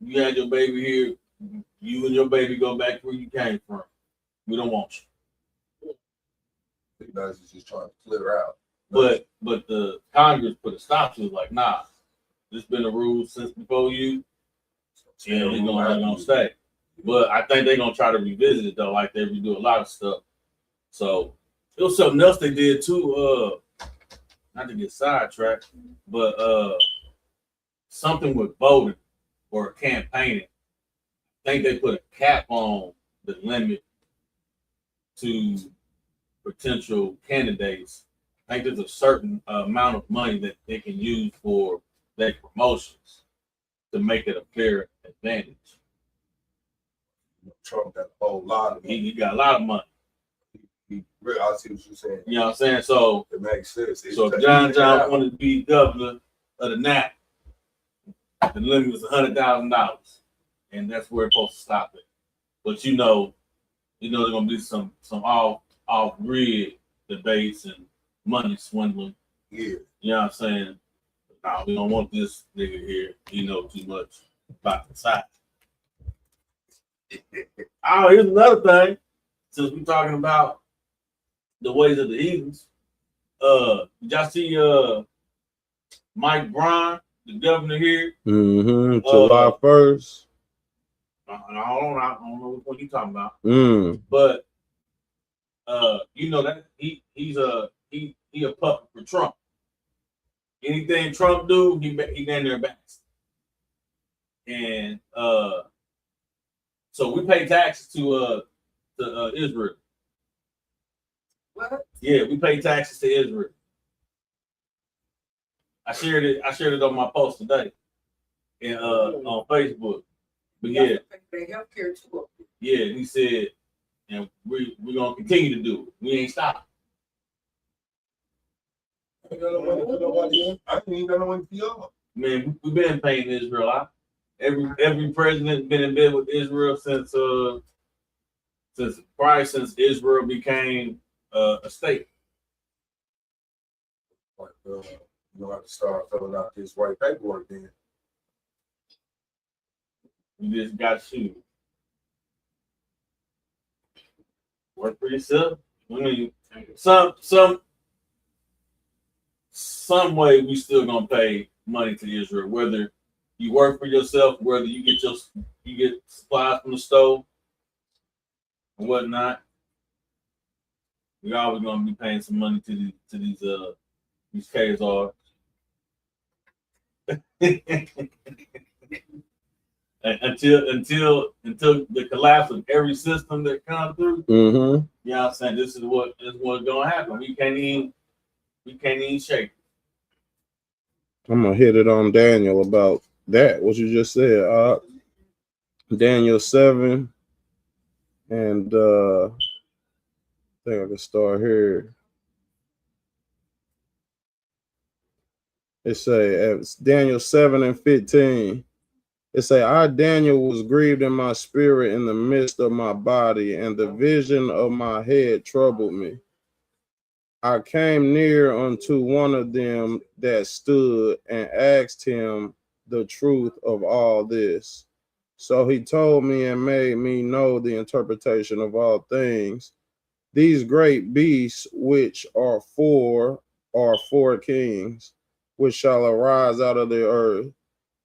you had your baby here, you and your baby go back where you came from. We don't want you. You guys is just trying to clear out. But the Congress put a stop to it, like, nah, this been a rule since before you. Yeah, we're gonna stay. But I think they're gonna try to revisit it though, like they redo a lot of stuff. So it was something else they did too. Not to get sidetracked, but something with voting. or campaigning, I think they put a cap on the limit to potential candidates. I think there's a certain amount of money that they can use for their promotions to make it a fair advantage. Trump got a whole lot of money. He got a lot of money. I see what you're saying. You know what I'm saying? So It makes sense. So if John wanted to be governor of the NAP, the limit was $100,000, and that's where it's supposed to stop it. But you know, there's gonna be some off grid debates and money swindling. Yeah. You know what I'm saying? Nah, we don't want this nigga here. He knows too much about the side. Oh, here's another thing. Since we're talking about the ways of the Eagles, did y'all see Mike Brown, the governor here? July 1st. I don't know what you're talking about. But you know that he's a puppet for Trump. Anything Trump do, he down there backs. And so we pay taxes to Israel. What? Yeah, we pay taxes to Israel. I shared it on my post today and on Facebook. But yeah, They healthcare too. yeah, he said, and we're gonna continue to do it. We ain't stopping. I didn't even got no money for y'all. Man, we've been paying Israel out. Every president been in bed with Israel since Israel became a state. Like, you know, I have to start filling out this white paperwork then. You just got to work for yourself. I mean, some way we still gonna pay money to Israel, whether you work for yourself, whether you get supplies from the store and whatnot. We always gonna be paying some money to these KSR. until the collapse of every system that comes through. You know what I'm saying? This is what's gonna happen. We can't even shake it. I'm gonna hit it on Daniel about that. What you just said. Daniel 7, and I think I can start here. It say Daniel 7:15. It say, I, Daniel, was grieved in my spirit in the midst of my body, and the vision of my head troubled me. I came near unto one of them that stood and asked him the truth of all this. So he told me and made me know the interpretation of all things. These great beasts, which are four kings, which shall arise out of the earth.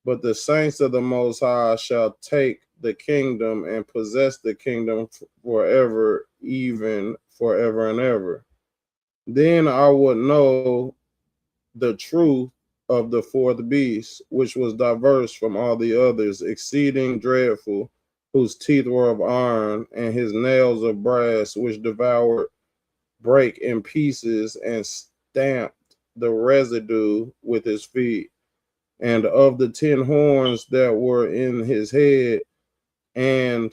But the saints of the Most High shall take the kingdom and possess the kingdom forever, even forever and ever. Then I would know the truth of the fourth beast, which was diverse from all the others, exceeding dreadful, whose teeth were of iron, and his nails of brass, which devoured, break in pieces, and stamped the residue with his feet. And of the 10 horns that were in his head, and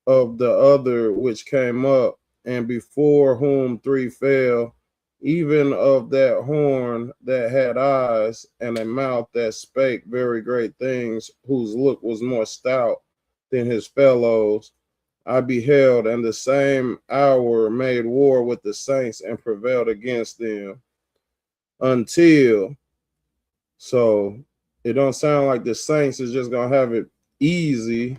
of the other which came up, and before whom 3 fell, even of that horn that had eyes, and a mouth that spake very great things, whose look was more stout than his fellows, I beheld, and the same hour made war with the saints and prevailed against them, until, so it don't sound like the saints is just gonna have it easy,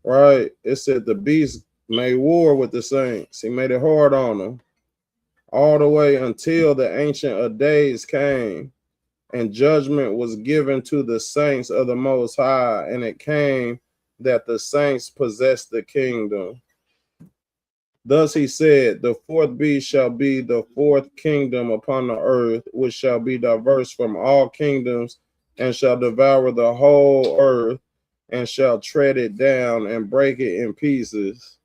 right? It said the beast made war with the saints. He made it hard on them all the way until the Ancient of Days came, and judgment was given to the saints of the Most High, and it came that the saints possessed the kingdom. Thus he said, the fourth beast shall be the fourth kingdom upon the earth, which shall be diverse from all kingdoms, and shall devour the whole earth, and shall tread it down and break it in pieces.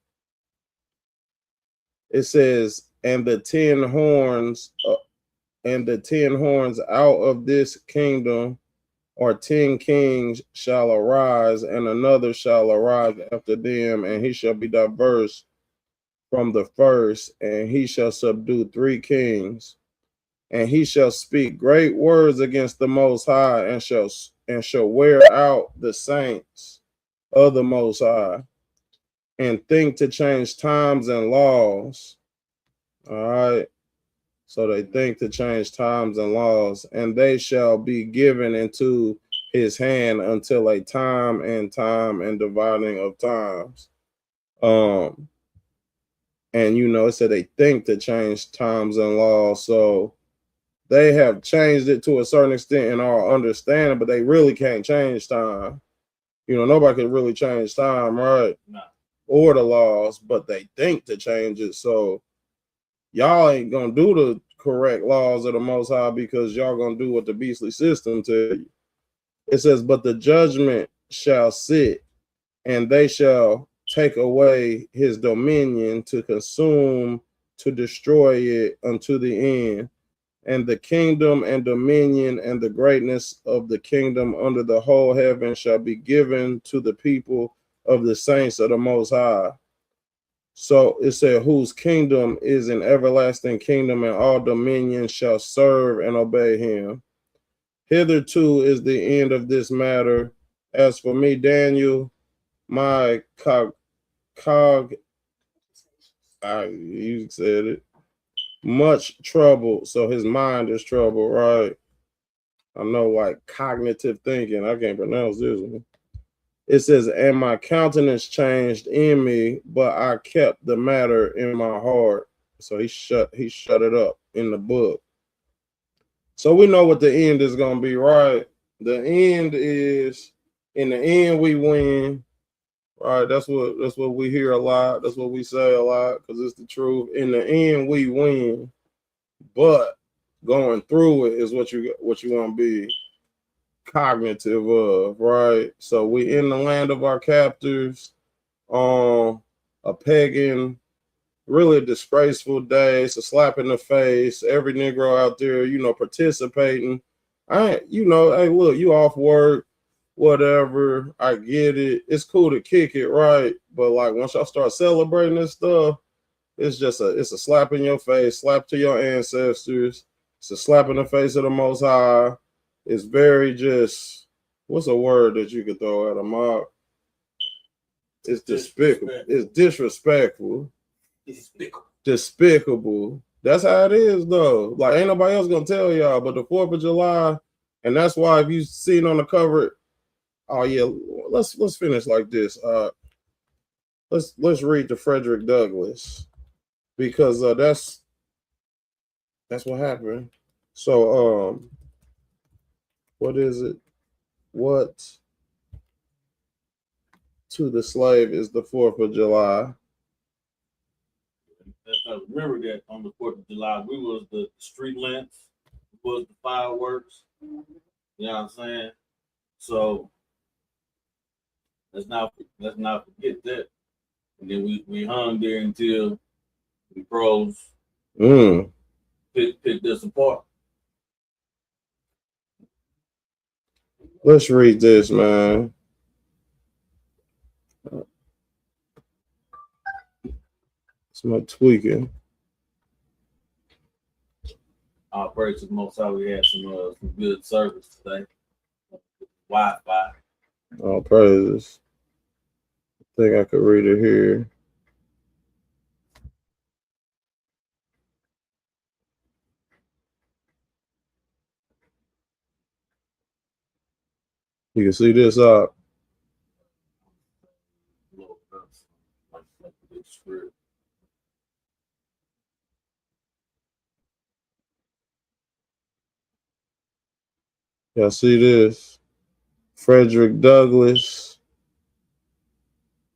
It says, and the 10 horns out of this kingdom, or 10 kings, shall arise, and another shall arise after them, and he shall be diverse from the first, and he shall subdue 3 kings, and he shall speak great words against the Most High, and shall wear out the saints of the Most High, and think to change times and laws. All right. So they think to change times and laws, and they shall be given into his hand until a time and dividing of times. And it said they think to change times and laws. So they have changed it to a certain extent in our understanding, but they really can't change time. Nobody can really change time, right? No. Or the laws, but they think to change it. So y'all ain't gonna do the correct laws of the Most High because y'all gonna do what the beastly system tell you. It says, but the judgment shall sit, and they shall take away his dominion to consume, to destroy it unto the end. And the kingdom and dominion and the greatness of the kingdom under the whole heaven shall be given to the people of the saints of the Most High. So it said, whose kingdom is an everlasting kingdom, and all dominions shall serve and obey him. Hitherto is the end of this matter. As for me, Daniel, my you said it, much trouble. So his mind is troubled, right? I know, like cognitive thinking. I can't pronounce this one. It says, and my countenance changed in me, but I kept the matter in my heart. So he shut it up in the book. So we know what the end is going to be, right? The end is, in the end, we win, right? That's what we hear a lot. That's what we say a lot because it's the truth. In the end, we win, but going through it is what you want to be cognitive of, right? So we in the land of our captors on a pagan, really disgraceful day. It's a slap in the face. Every Negro out there, participating. Hey, look, you off work, whatever. I get it. It's cool to kick it, right? But like once y'all start celebrating this stuff, it's a slap in your face, slap to your ancestors. It's a slap in the face of the Most High. It's very what's a word that you could throw at a mob? It's despicable. It's disrespectful. Despicable. That's how it is, though. Like, ain't nobody else gonna tell y'all, but the 4th of July, and that's why if you seen on the cover, oh yeah, let's finish like this. Let's read to Frederick Douglass because that's what happened. So what is it? What to the slave is the 4th of July? Remember that on the 4th of July, we was the street lamps, was the fireworks. You know what I'm saying? So let's not forget that. And then we hung there until the pros picked us apart. Let's read this, man. It's my tweaking. Our praise to the Most High. We had some good service today. Wi-Fi. All praises. I think I could read it here. You can see this up. Y'all see this? Frederick Douglass,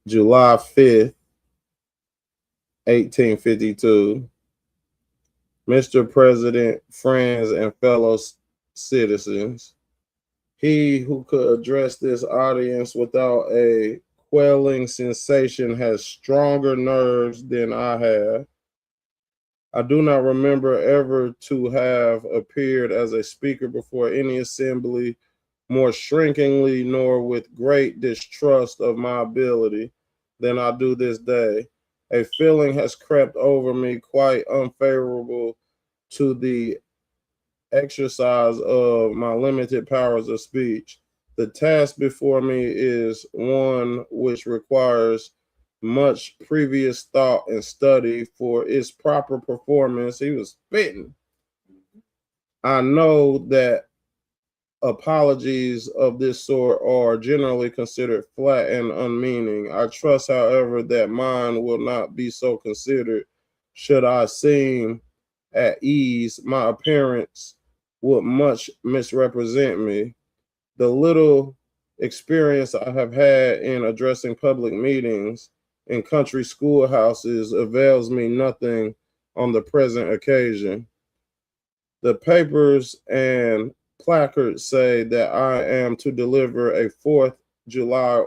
July 5th, 1852. Mr. President, friends, and fellow citizens, He who could address this audience without a quelling sensation has stronger nerves than I have. I do not remember ever to have appeared as a speaker before any assembly more shrinkingly nor with great distrust of my ability than I do this day. A feeling has crept over me quite unfavorable to the exercise of my limited powers of speech. The task before me is one which requires much previous thought and study for its proper performance. He was spitting. I know that apologies of this sort are generally considered flat and unmeaning. I trust, however, that mine will not be so considered. Should I seem at ease, my appearance would much misrepresent me. The little experience I have had in addressing public meetings in country schoolhouses avails me nothing on the present occasion. The papers and placards say that I am to deliver a 4th July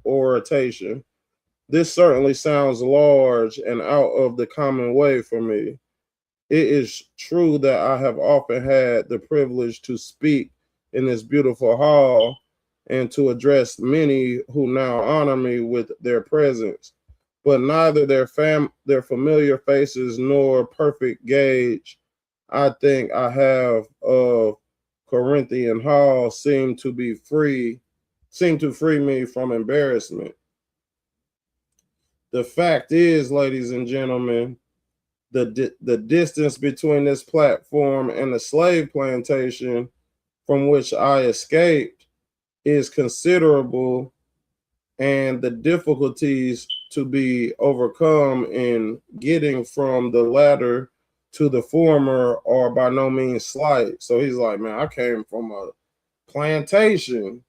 oration. This certainly sounds large and out of the common way for me. It is true that I have often had the privilege to speak in this beautiful hall and to address many who now honor me with their presence, but neither their familiar faces nor perfect gauge I think I have of Corinthian Hall seem to free me from embarrassment. The fact is, ladies and gentlemen, the distance between this platform and the slave plantation from which I escaped is considerable, and the difficulties to be overcome in getting from the latter to the former are by no means slight. So he's like, man, I came from a plantation.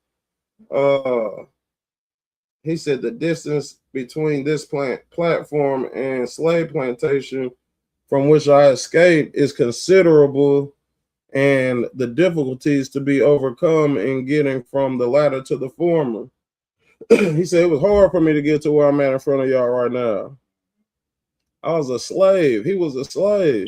He said the distance between this platform and slave plantation from which I escaped is considerable, and the difficulties to be overcome in getting from the latter to the former. He said it was hard for me to get to where I'm at in front of y'all right now. I was a slave. He was a slave.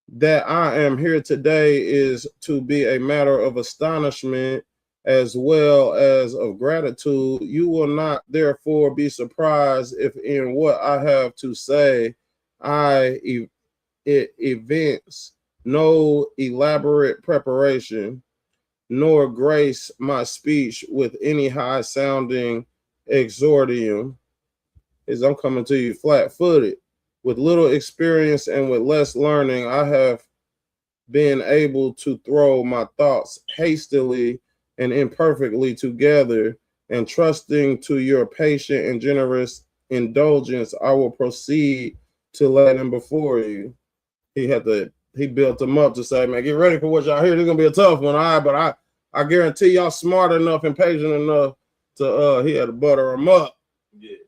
That I am here today is to be a matter of astonishment as well as of gratitude. You will not therefore be surprised if in what I have to say it evince no elaborate preparation, nor grace my speech with any high-sounding exordium. As I'm coming to you flat-footed. With little experience and with less learning, I have been able to throw my thoughts hastily and imperfectly together, and trusting to your patient and generous indulgence, I will proceed to lay them before you. He built them up to say, man, get ready for what y'all hear. This is gonna be a tough one, all right, but I guarantee y'all smart enough and patient enough to he had to butter them up. Yeah.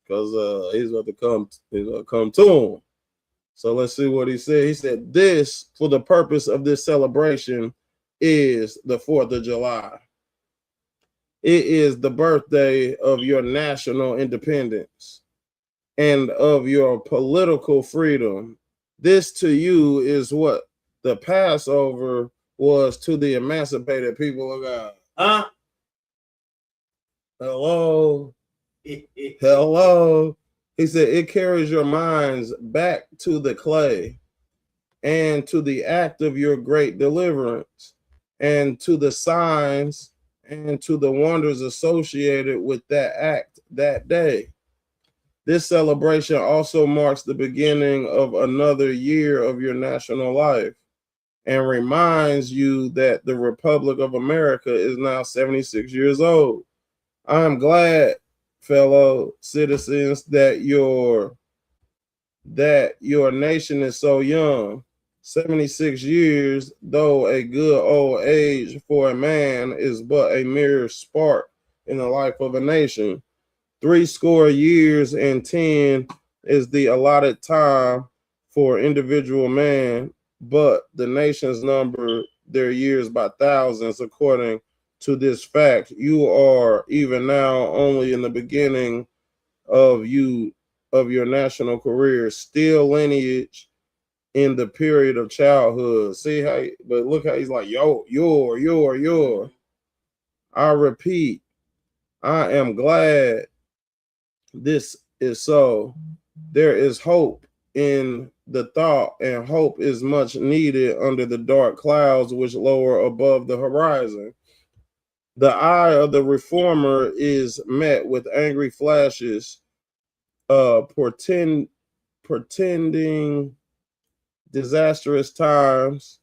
Because he's going to come to him. So let's see what he said. He said, this, for the purpose of this celebration, is the 4th of July. It is the birthday of your national independence and of your political freedom. This to you is what the Passover was to the emancipated people of God. Huh? Hello. Hello. He said, it carries your minds back to the clay and to the act of your great deliverance and to the signs and to the wonders associated with that act that day. This celebration also marks the beginning of another year of your national life and reminds you that the Republic of America is now 76 years old. I am glad, fellow citizens, that your nation is so young. 76 years, though a good old age for a man, is but a mere spark in the life of a nation. 70 years and 10 is the allotted time for individual man, but the nation's number their years by thousands. According to this fact, you are even now only in the beginning of your national career, still lineage in the period of childhood. See how, but look how he's like, your. I repeat, I am glad this is so. There is hope in the thought, and hope is much needed under the dark clouds which lower above the horizon. The eye of the reformer is met with angry flashes, pretending disastrous times,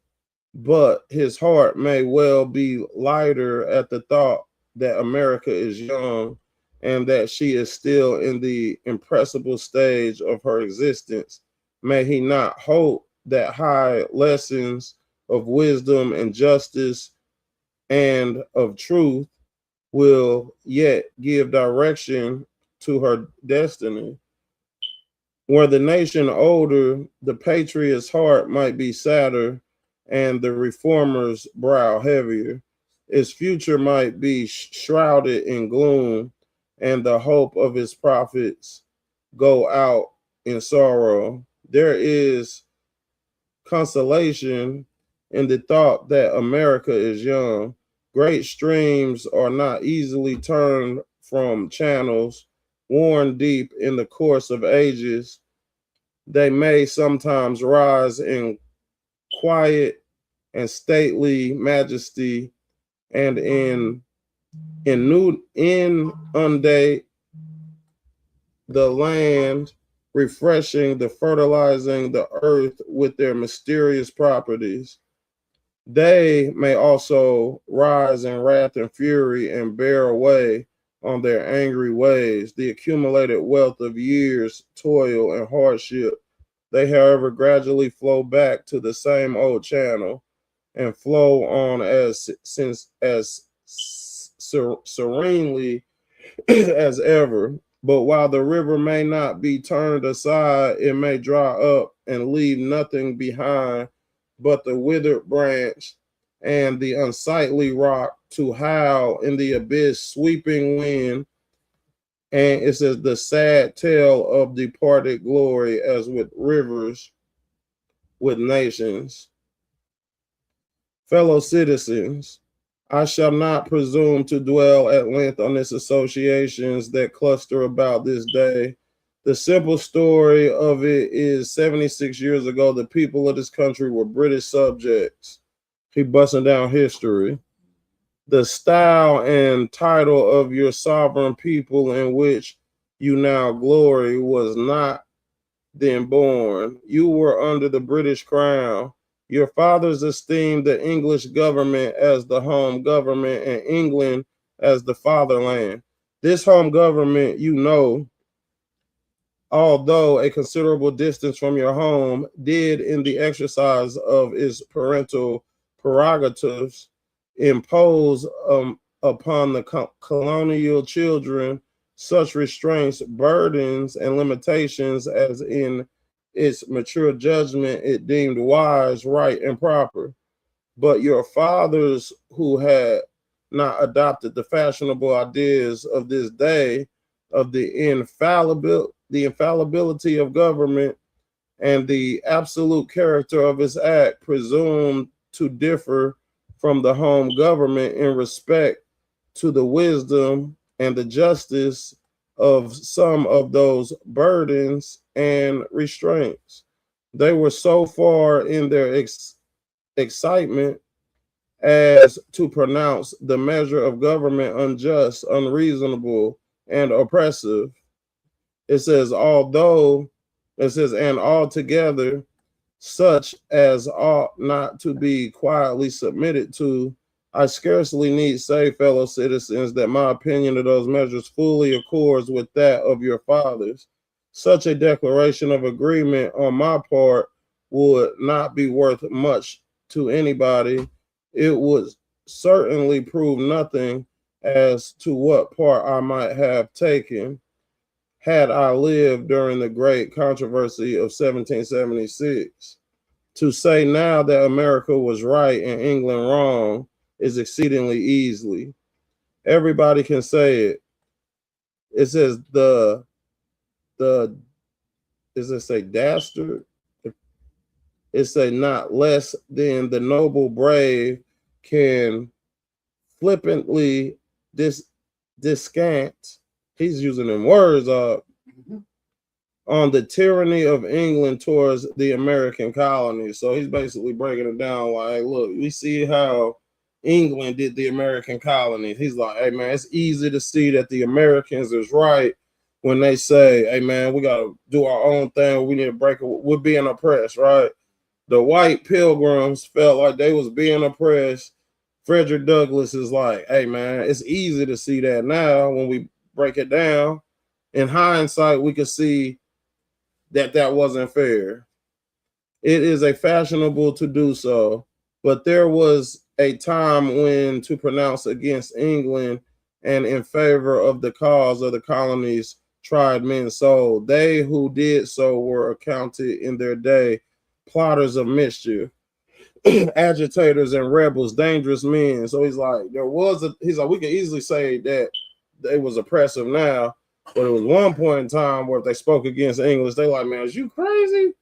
but his heart may well be lighter at the thought that America is young and that she is still in the impressible stage of her existence. May he not hope that high lessons of wisdom and justice and of truth will yet give direction to her destiny. Were the nation older, the patriot's heart might be sadder and the reformer's brow heavier. Its future might be shrouded in gloom, and the hope of his prophets go out in sorrow. There is consolation in the thought that America is young. Great streams are not easily turned from channels worn deep in the course of ages. They may sometimes rise in quiet and stately majesty and inundate the land, refreshing fertilizing the earth with their mysterious properties. They may also rise in wrath and fury and bear away on their angry ways the accumulated wealth of years, toil, and hardship. They, however, gradually flow back to the same old channel and flow on as serenely as ever. But while the river may not be turned aside, it may dry up and leave nothing behind but the withered branch and the unsightly rock to howl in the abyss sweeping wind. And it says the sad tale of departed glory, as with rivers, with nations. Fellow citizens, I shall not presume to dwell at length on its associations that cluster about this day. The simple story of it is 76 years ago, the people of this country were British subjects. He busting down history. The style and title of your sovereign people in which you now glory was not then born. You were under the British crown. Your fathers esteemed the English government as the home government and England as the fatherland. This home government, you know, although a considerable distance from your home, did in the exercise of its parental prerogatives impose upon the colonial children such restraints, burdens, and limitations as in its mature judgment it deemed wise, right, and proper. But your fathers, who had not adopted the fashionable ideas of this day of the infallibility of government and the absolute character of its act, presumed to differ from the home government in respect to the wisdom and the justice of some of those burdens and restraints. They were so far in their excitement as to pronounce the measure of government unjust, unreasonable, and oppressive. It says, and altogether such as ought not to be quietly submitted to. I scarcely need say, fellow citizens, that my opinion of those measures fully accords with that of your fathers. Such a declaration of agreement on my part would not be worth much to anybody. It would certainly prove nothing as to what part I might have taken had I lived during the great controversy of 1776. To say now that America was right and England wrong is exceedingly easily. Everybody can say it. It says the does it say dastard? It say not less than the noble brave can flippantly descant. He's using them words on the tyranny of England towards the American colonies. So he's basically breaking it down like, look, we see how England did the American colonies. He's like, hey man, it's easy to see that the Americans is right when they say, hey man, we gotta do our own thing. We need to break it. We're being oppressed, right? The white pilgrims felt like they was being oppressed. Frederick Douglass is like, hey man, it's easy to see that now when we break it down. In hindsight, we could see that that wasn't fair. It is a fashionable to do so, but there was a time when to pronounce against England and in favor of the cause of the colonies tried men so. They who did so were accounted in their day plotters of mischief, agitators and rebels, dangerous men. So he's like, we can easily say that they was oppressive now, but it was one point in time where if they spoke against English, they like, man, is you crazy?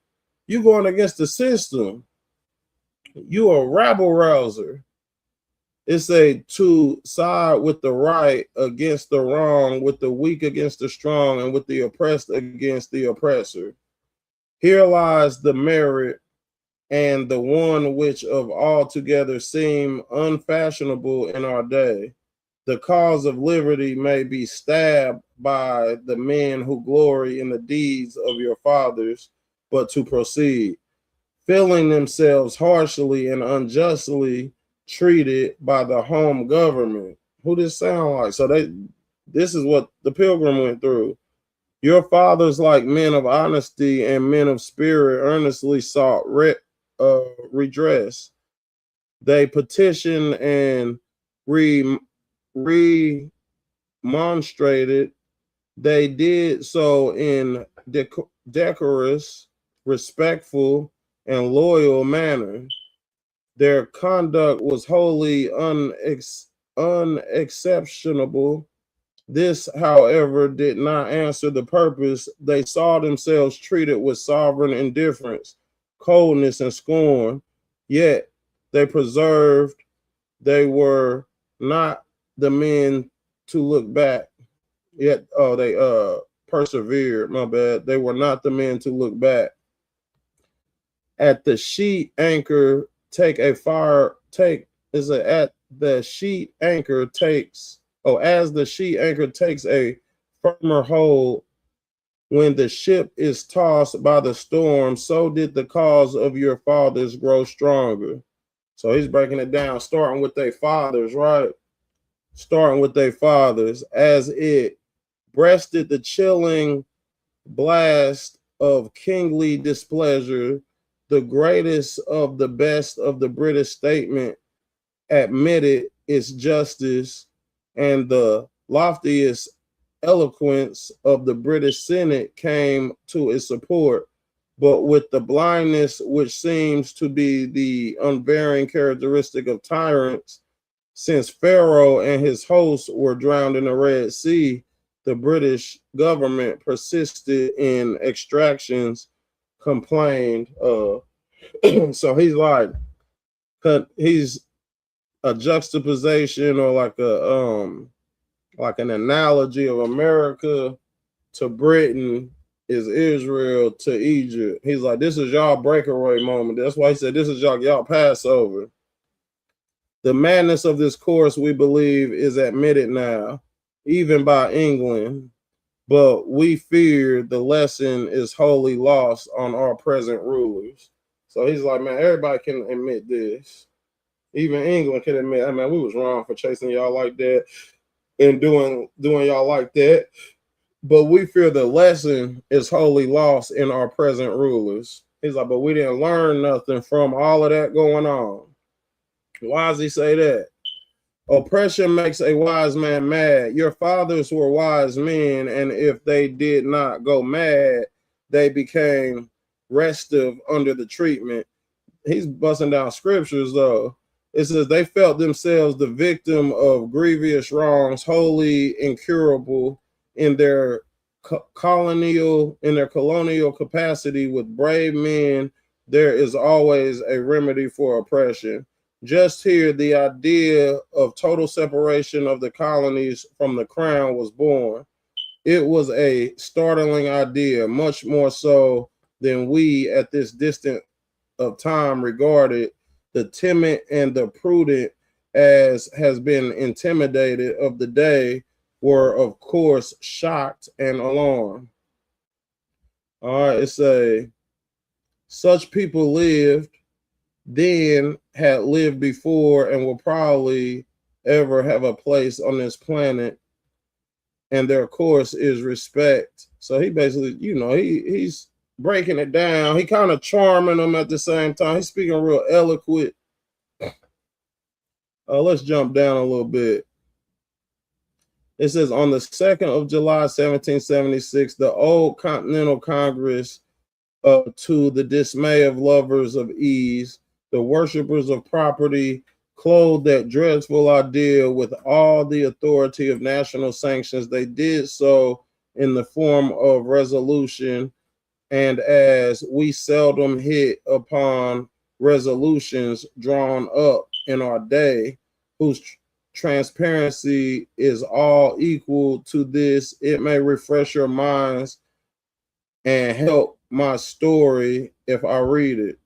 You going against the system. You a rabble rouser. It's a to side with the right against the wrong, with the weak against the strong, and with the oppressed against the oppressor. Here lies the merit and the one which of altogether seem unfashionable in our day. The cause of liberty may be stabbed by the men who glory in the deeds of your fathers, but to proceed, feeling themselves harshly and unjustly treated by the home government. Who this sound like? So this is what the pilgrim went through. Your fathers, like men of honesty and men of spirit, earnestly sought redress. They petitioned and remonstrated. They did so in decorous, respectful, and loyal manner. Their conduct was wholly unexceptionable. This, however, did not answer the purpose. They saw themselves treated with sovereign indifference, coldness, and scorn, yet they persevered. They were not the men to look back. Yet, they persevered. My bad. They were not the men to look back. At the sheet anchor, at the sheet anchor takes. As the sheet anchor takes a firmer hold when the ship is tossed by the storm, so did the cause of your fathers grow stronger. So he's breaking it down, starting with their fathers, right? Starting with their fathers, as it breasted the chilling blast of kingly displeasure, the greatest of the best of the British statement admitted its justice, and the loftiest eloquence of the British Senate came to its support, but with the blindness which seems to be the unvarying characteristic of tyrants, since Pharaoh and his hosts were drowned in the Red Sea, the British government persisted in extractions complained of. So he's like, he's a juxtaposition or like an analogy of America to Britain is Israel to Egypt. He's like, this is y'all breakaway moment. That's why he said this is y'all Passover. The madness of this course, we believe, is admitted now, even by England, but we fear the lesson is wholly lost on our present rulers. So he's like, man, everybody can admit this. Even England can admit, I mean, we was wrong for chasing y'all like that and doing y'all like that. But we fear the lesson is wholly lost in our present rulers. He's like, but we didn't learn nothing from all of that going on. Why does he say that? Oppression makes a wise man mad. Your fathers were wise men, and if they did not go mad, they became restive under the treatment. he's busting down scriptures though. It says they felt themselves the victim of grievous wrongs, wholly incurable in their colonial capacity. With brave men, there is always a remedy for oppression. Just here, the idea of total separation of the colonies from the crown was born. It was a startling idea, much more so than we at this distance of time regarded the timid and the prudent, as has been intimidated of the day, were of course shocked and alarmed. All right, it's such people lived then, had lived before, and will probably ever have a place on this planet, and their course is respect. So he basically, he's breaking it down. He kind of charming them at the same time. He's speaking real eloquent. Let's jump down a little bit. It says, on the 2nd of July, 1776, the old Continental Congress, to the dismay of lovers of ease, the worshippers of property, clothed that dreadful idea with all the authority of national sanctions. They did so in the form of resolution, and as we seldom hit upon resolutions drawn up in our day, whose transparency is all equal to this, it may refresh your minds and help my story if I read it.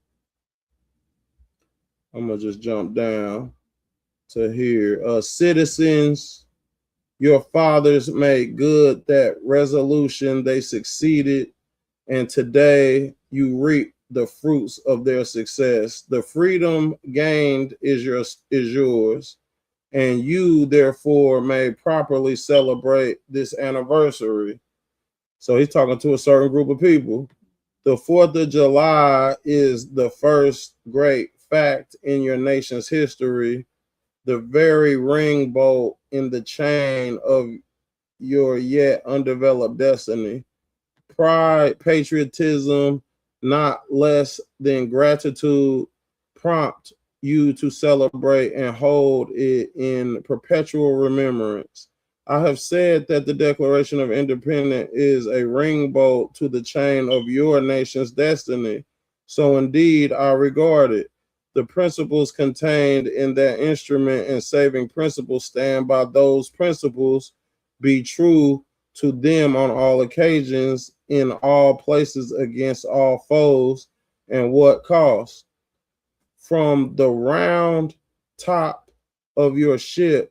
I'm gonna just jump down to here. Citizens, your fathers made good that resolution. They succeeded, and today you reap the fruits of their success. The freedom gained is yours, and you therefore may properly celebrate this anniversary. So he's talking to a certain group of people. The 4th of July is the first great fact in your nation's history, the very ring bolt in the chain of your yet undeveloped destiny. Pride, patriotism, not less than gratitude, prompt you to celebrate and hold it in perpetual remembrance. I have said that the Declaration of Independence is a ring bolt to the chain of your nation's destiny. So indeed, I regard it. The principles contained in that instrument and saving principles stand by those principles. Be true to them on all occasions, in all places, against all foes, and what cost. From the round top of your ship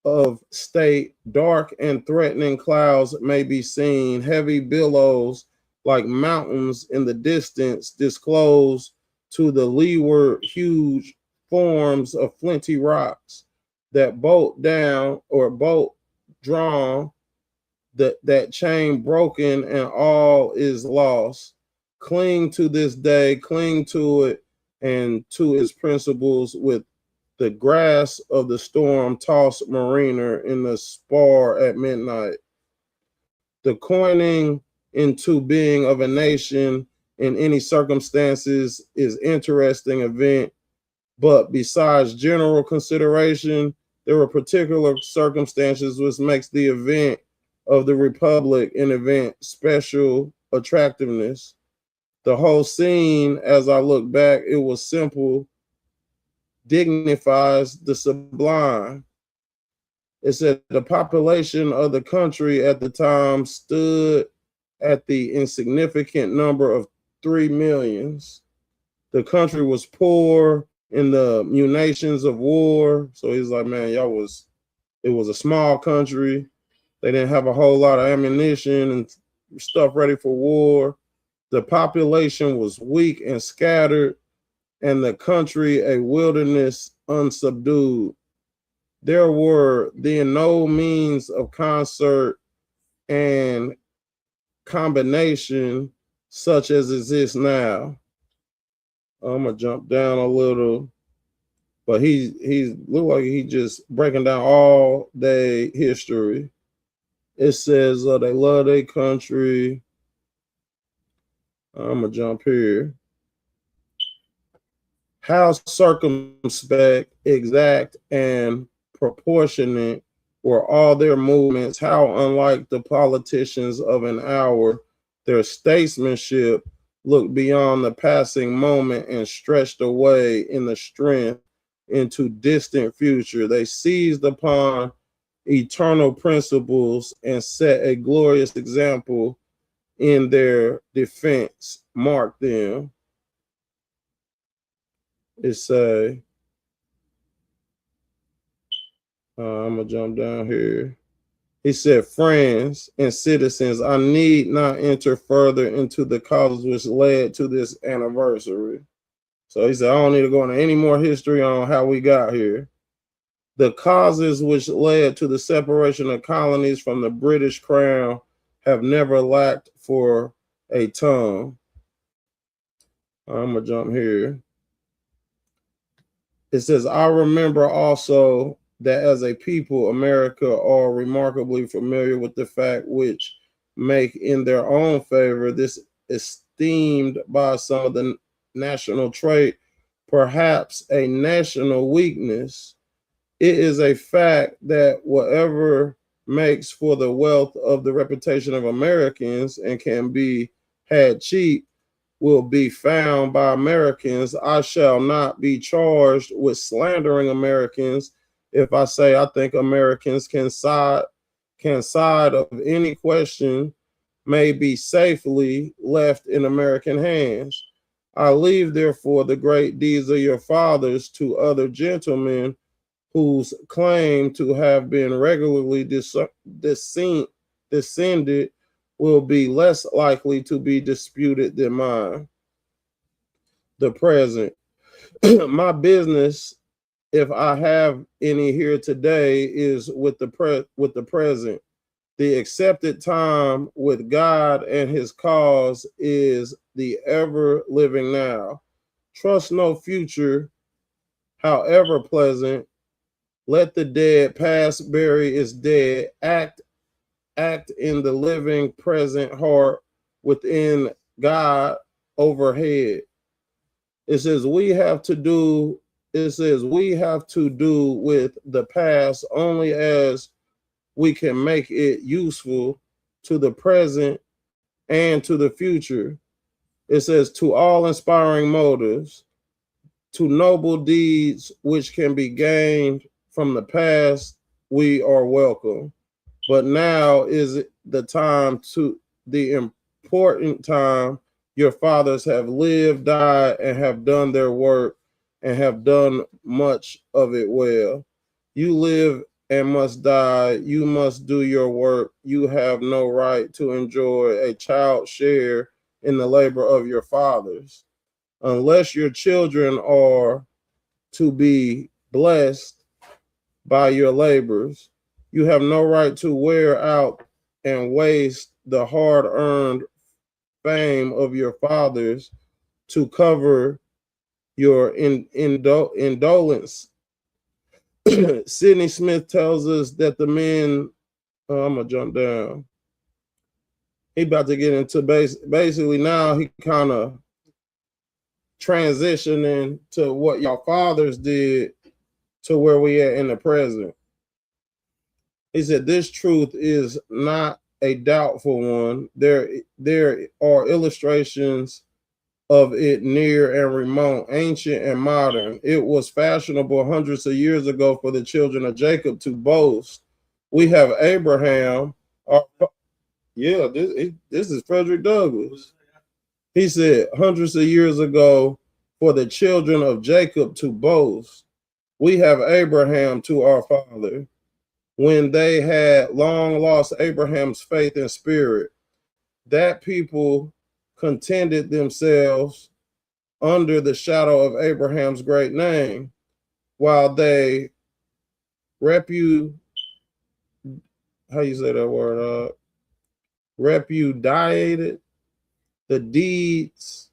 of state, dark and threatening clouds may be seen. Heavy billows like mountains in the distance disclose to the leeward huge forms of flinty rocks that bolt down or bolt drawn, that chain broken, and all is lost. Cling to this day, cling to it and to its principles with the grass of the storm tossed mariner in the spar at midnight. The coining into being of a nation in any circumstances is interesting event, but besides general consideration, there are particular circumstances which makes the event of the Republic an event special attractiveness. The whole scene, as I look back, it was simple, dignifies the sublime. It said the population of the country at the time stood at the insignificant number of 3 millions. The country was poor in the munitions of war. So he's like, man, it was a small country. They didn't have a whole lot of ammunition and stuff ready for war. The population was weak and scattered, and the country a wilderness unsubdued. There were then no means of concert and combination such as exists now. I'm gonna jump down a little, but he looked like he just breaking down all day history. It says they love their country. I'm gonna jump here. How circumspect, exact, and proportionate were all their movements, how unlike the politicians of an hour, their statesmanship looked beyond the passing moment and stretched away in the strength into distant future. They seized upon eternal principles and set a glorious example in their defense. Mark them. It's I'm gonna jump down here. He said, friends and citizens, I need not enter further into the causes which led to this anniversary. So he said, I don't need to go into any more history on how we got here. The causes which led to the separation of colonies from the British crown have never lacked for a tongue. I'm gonna jump here. It says, I remember also that as a people, America are remarkably familiar with the fact which make in their own favor this esteemed by some of the national trait, perhaps a national weakness. It is a fact that whatever makes for the wealth of the reputation of Americans and can be had cheap will be found by Americans. I shall not be charged with slandering Americans if I say I think Americans can side of any question may be safely left in American hands. I leave therefore the great deeds of your fathers to other gentlemen whose claim to have been regularly descended will be less likely to be disputed than mine. The present. My business, if I have any here today, is with the present. The accepted time with God and his cause is the ever living now. Trust no future, however pleasant. Let the dead past bury its dead. Act in the living present heart within God overhead. It says we have to do with the past only as we can make it useful to the present and to the future. It says to all inspiring motives, to noble deeds which can be gained from the past, we are welcome. But now is the time, to the important time. Your fathers have lived, died, and have done their work, and have done much of it well. You live and must die. You must do your work. You have no right to enjoy a child's share in the labor of your fathers. Unless your children are to be blessed by your labors, you have no right to wear out and waste the hard-earned fame of your fathers to cover your indolence. Sidney Smith tells us that the men, I'm going to jump down. He about to get into basically now he kind of transitioning to what your fathers did to where we are in the present. He said, this truth is not a doubtful one. There are illustrations of it near and remote, ancient and modern. It was fashionable hundreds of years ago for the children of Jacob to boast. We have Abraham. This is Frederick Douglass. He said hundreds of years ago for the children of Jacob to boast. We have Abraham to our father. When they had long lost Abraham's faith and spirit, that people contented themselves under the shadow of Abraham's great name, while they repudiated the deeds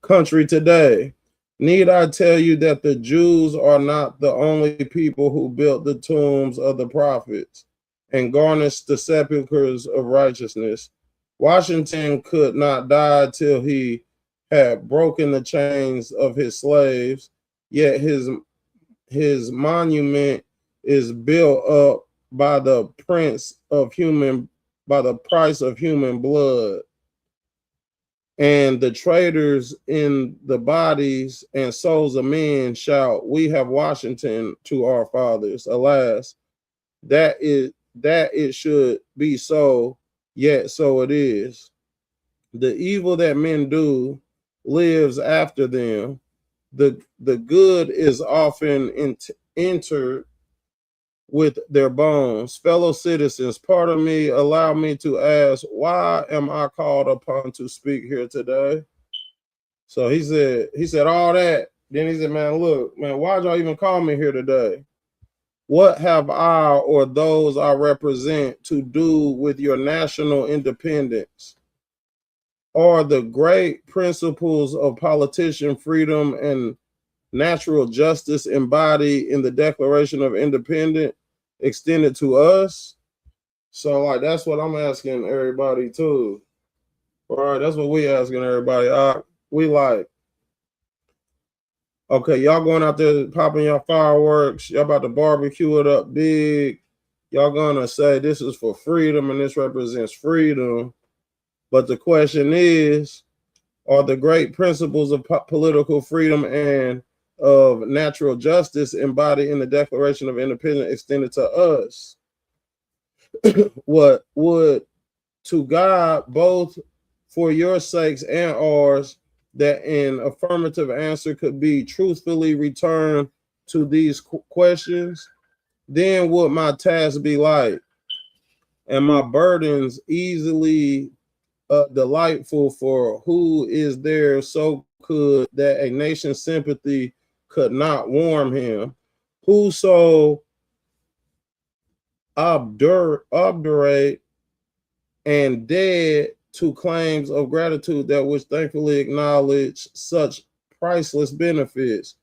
country today. Need I tell you that the Jews are not the only people who built the tombs of the prophets and garnished the sepulchres of righteousness? Washington could not die till he had broken the chains of his slaves, yet his monument is built up by the price of human blood. And the traitors in the bodies and souls of men shout, "We have Washington to our fathers." Alas, that it should be so, yet so it is. The evil that men do lives after them. The good is often entered with their bones. Fellow citizens, pardon me, allow me to ask, why am I called upon to speak here today? So he said all that. Then he said, man, look, man, why'd y'all even call me here today? What have I or those I represent to do with your national independence? Are the great principles of politician freedom and natural justice embodied in the Declaration of Independence extended to us? So, like, that's what I'm asking everybody too. All right, that's what we asking everybody. We like, okay, y'all going out there popping your fireworks, y'all about to barbecue it up big. Y'all gonna say this is for freedom and this represents freedom. But the question is, are the great principles of political freedom and of natural justice embodied in the Declaration of Independence extended to us? What would to God, both for your sakes and ours, that an affirmative answer could be truthfully returned to these questions? Then would my task be light and my burdens easily delightful, for who is there so could that a nation's sympathy could not warm him? Who so obdurate and dead to claims of gratitude that which thankfully acknowledge such priceless benefits?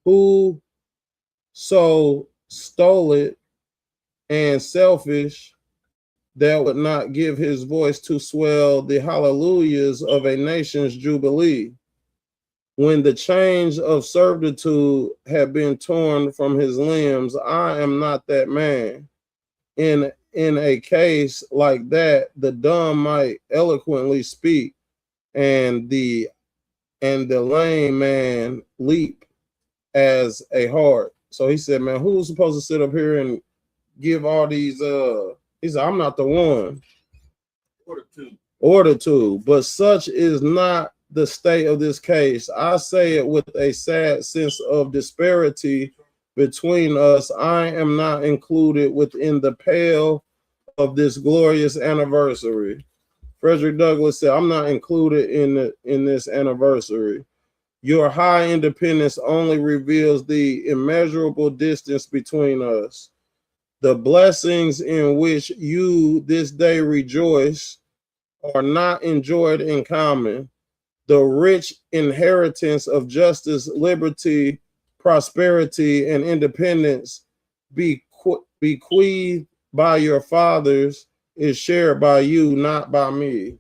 Who so stolid and selfish that would not give his voice to swell the hallelujahs of a nation's jubilee? When the chains of servitude have been torn from his limbs, I am not that man. In a case like that, the dumb might eloquently speak, and the lame man leap as a hart. So he said, man, who's supposed to sit up here and give all these he said, I'm not the one. Order to. But such is not the state of this case. I say it with a sad sense of disparity between us. I am not included within the pale of this glorious anniversary. Frederick Douglass said, I'm not included in this anniversary. Your high independence only reveals the immeasurable distance between us. The blessings in which you this day rejoice are not enjoyed in common. The rich inheritance of justice, liberty, prosperity, and independence bequeathed by your fathers is shared by you, not by me.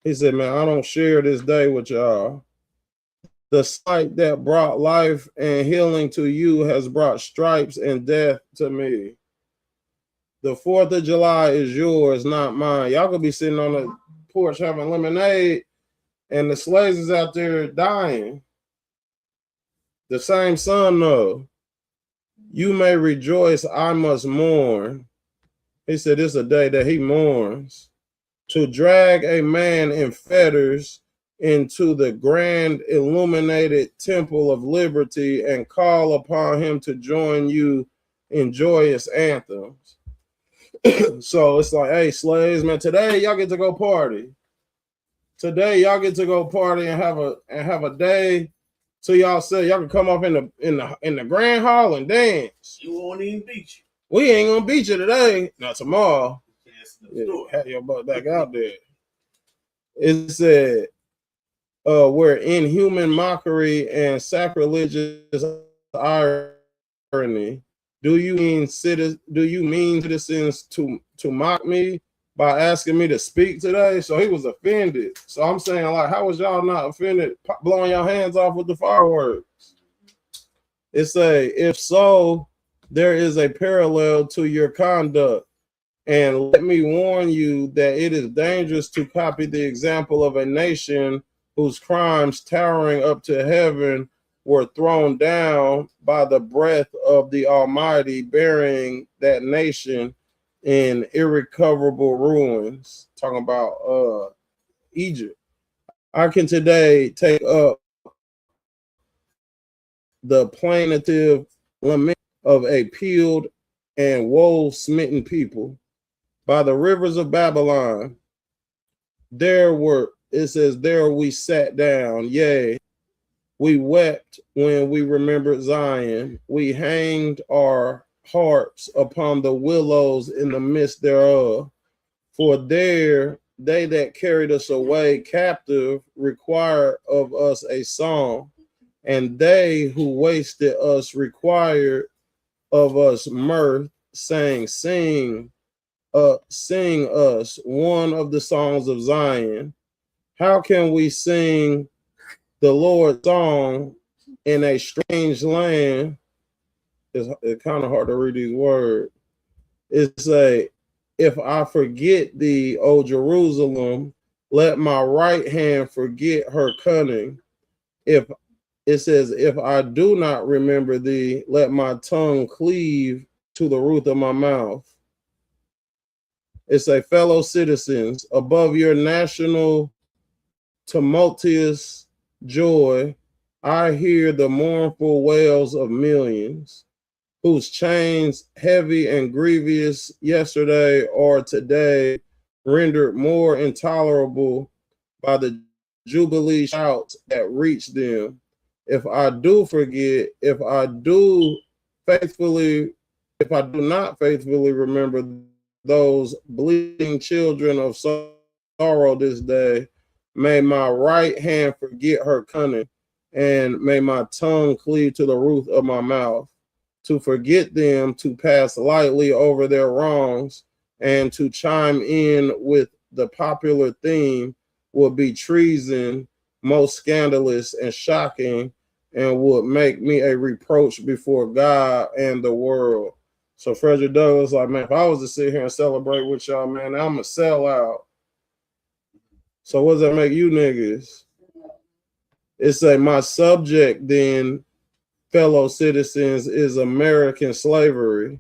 He said, man, I don't share this day with y'all. The sight that brought life and healing to you has brought stripes and death to me. The 4th of July is yours, not mine. Y'all could be sitting on the porch having lemonade, and the slaves is out there dying. The same son, though. You may rejoice, I must mourn. He said it's a day that he mourns. To drag a man in fetters into the grand illuminated temple of liberty and call upon him to join you in joyous anthems. So it's like, hey, slaves, man, today y'all get to go party. Today y'all get to go party and have a day. So y'all say y'all can come up in the grand hall and dance. You won't even beat you. We ain't gonna beat you today. Not tomorrow. Yeah, have your butt back out there. It said, where inhuman mockery and sacrilegious irony, do you mean citizens to mock me by asking me to speak today. So he was offended. So I'm saying, like, how was y'all not offended blowing your hands off with the fireworks? It say, if so, there is a parallel to your conduct. And let me warn you that it is dangerous to copy the example of a nation whose crimes towering up to heaven were thrown down by the breath of the Almighty, burying that nation in irrecoverable ruins. Talking about Egypt. I can today take up the plaintive lament of a peeled and woe-smitten people by the rivers of Babylon. There we sat down, yea, we wept when we remembered Zion. We hanged our harps upon the willows in the midst thereof. For there they that carried us away captive required of us a song, and they who wasted us required of us mirth, saying, sing us one of the songs of Zion. How can we sing the Lord's song in a strange land? It's kind of hard to read these words. It's if I forget thee, O Jerusalem, let my right hand forget her cunning. If I do not remember thee, let my tongue cleave to the roof of my mouth. It's fellow citizens, above your national tumultuous joy, I hear the mournful wails of millions, whose chains, heavy and grievous yesterday or today, rendered more intolerable by the jubilee shouts that reach them. If I do not faithfully remember those bleeding children of sorrow this day, may my right hand forget her cunning, and may my tongue cleave to the roof of my mouth. To forget them, to pass lightly over their wrongs, and to chime in with the popular theme would be treason, most scandalous and shocking, and would make me a reproach before God and the world. So Frederick Douglass, like, man, if I was to sit here and celebrate with y'all, man, I'm a sellout. So what does that make you niggas? It's my subject then, fellow citizens, is American slavery.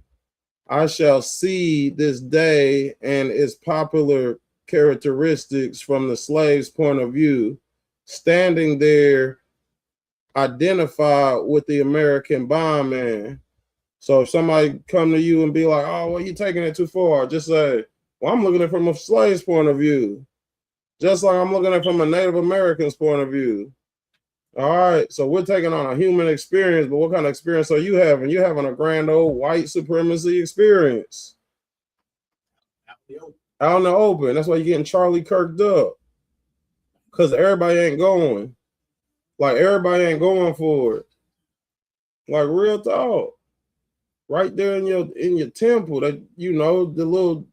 I shall see this day and its popular characteristics from the slave's point of view, standing there identified with the American bondman. So if somebody come to you and be like, oh, well, you're taking it too far, just say, well, I'm looking at it from a slave's point of view, just like I'm looking at it from a Native American's point of view. All right, so we're taking on a human experience, but what kind of experience are you having? You're having a grand old white supremacy experience. Out in the open. That's why you're getting Charlie Kirked up. Because everybody ain't going. Like, everybody ain't going for it. Like, real talk. Right there in your temple, that, you know, the little,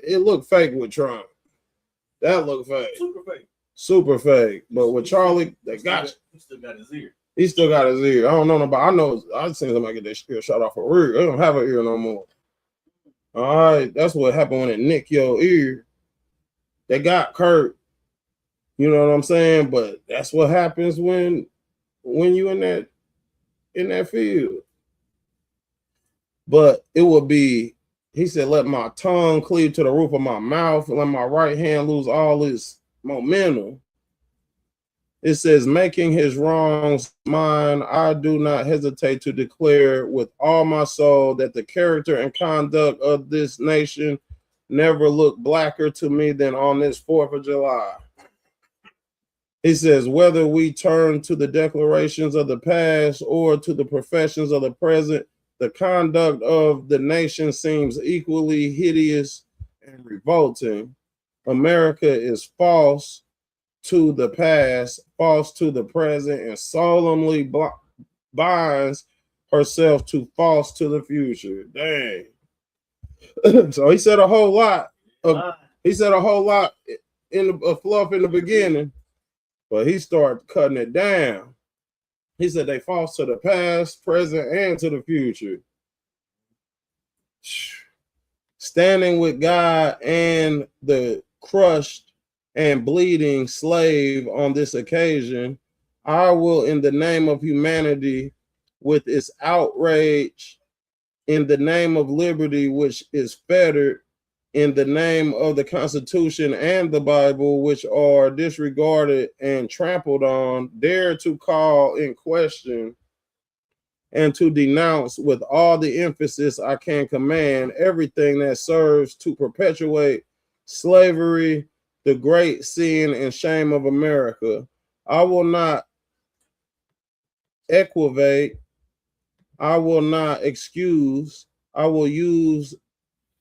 it looked fake with Trump. That looked fake. Super fake. But with Charlie, they got you. He still got his ear. He still got his ear. I don't know nobody. I know I've seen somebody get their ear shot off a ear. They don't have an ear no more. All right. That's what happened when it nicked your ear. They got Kurt. You know what I'm saying? But that's what happens when you in that field. But it would be, he said, let my tongue cleave to the roof of my mouth and let my right hand lose all its momentum. It says, making his wrongs mine, I do not hesitate to declare with all my soul that the character and conduct of this nation never looked blacker to me than on this 4th of July. He says, whether we turn to the declarations of the past or to the professions of the present, the conduct of the nation seems equally hideous and revolting. America is false to the past, false to the present, and solemnly binds herself to false to the future. Dang. So he said a whole lot. He said a whole lot in the fluff in the beginning, but he started cutting it down. He said they false to the past, present, and to the future. Standing with God and the crushed and bleeding slave on this occasion, I will, in the name of humanity, with its outrage, in the name of liberty, which is fettered, in the name of the Constitution and the Bible, which are disregarded and trampled on, dare to call in question and to denounce with all the emphasis I can command everything that serves to perpetuate slavery, the great sin and shame of America. I will not equivocate, I will not excuse, I will use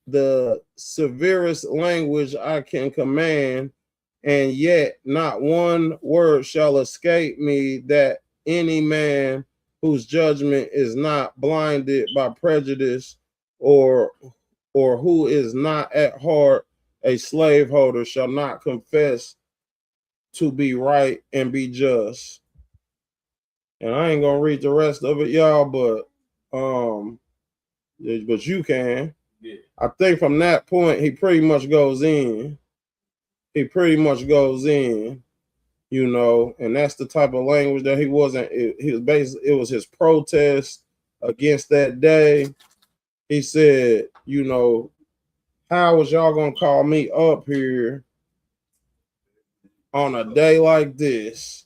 the severest language I can command, and yet not one word shall escape me that any man whose judgment is not blinded by prejudice or who is not at heart a slaveholder shall not confess to be right and be just. And I ain't gonna read the rest of it, y'all, but you can. Yeah. I think from that point he pretty much goes in. You know, and that's the type of language that he wasn't. He was basically, it was his protest against that day. He said, you know, how was y'all gonna call me up here on a day like this?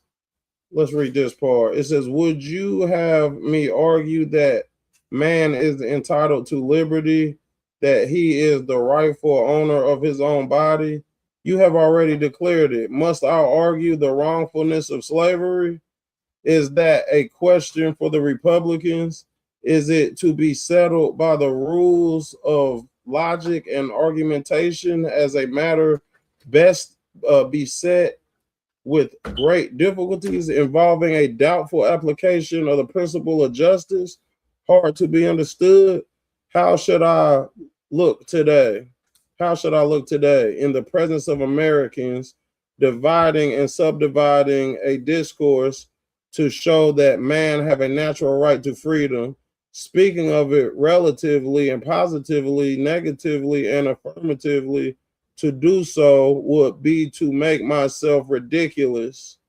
Let's read this part. It says, would you have me argue that man is entitled to liberty, that he is the rightful owner of his own body? You have already declared it. Must I argue the wrongfulness of slavery? Is that a question for the Republicans? Is it to be settled by the rules of logic and argumentation as a matter best beset with great difficulties involving a doubtful application of the principle of justice, hard to be understood? How should I look today? How should I look today in the presence of Americans dividing and subdividing a discourse to show that man have a natural right to freedom, speaking of it relatively and positively, negatively and affirmatively? To do so would be to make myself ridiculous.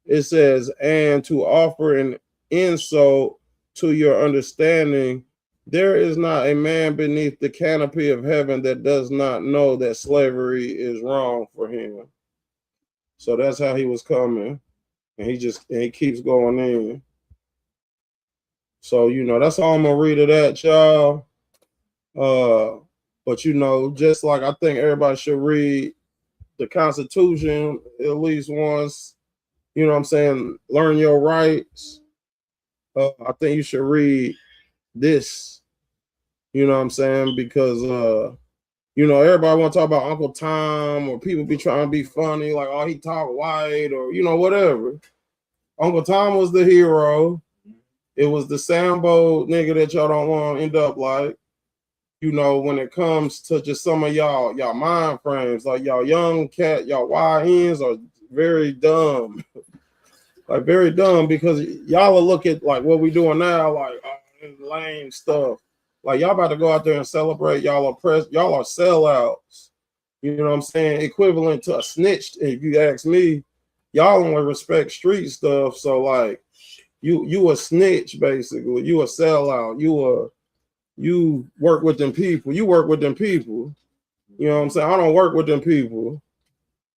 It says, and to offer an insult to your understanding. There is not a man beneath the canopy of heaven that does not know that slavery is wrong for him. So that's how he was coming. And he keeps going in. So, you know, that's all I'm gonna read of that, y'all. But you know, just like I think everybody should read the Constitution at least once, you know what I'm saying, learn your rights. I think you should read this. You know what I'm saying? Because, you know, everybody want to talk about Uncle Tom, or people be trying to be funny, like, oh, he talk white, or, you know, whatever. Uncle Tom was the hero. It was the Sambo nigga that y'all don't want to end up like. You know, when it comes to just some of y'all mind frames, like y'all young cat, y'all YNs are very dumb. Like, very dumb, because y'all will look at, like, what we doing now, like, lame stuff. Like, y'all about to go out there and celebrate. Y'all are sellouts. You know what I'm saying? Equivalent to a snitch, if you ask me. Y'all only respect street stuff. So, like, you a snitch, basically. You a sellout. You work with them people. You work with them people. You know what I'm saying? I don't work with them people.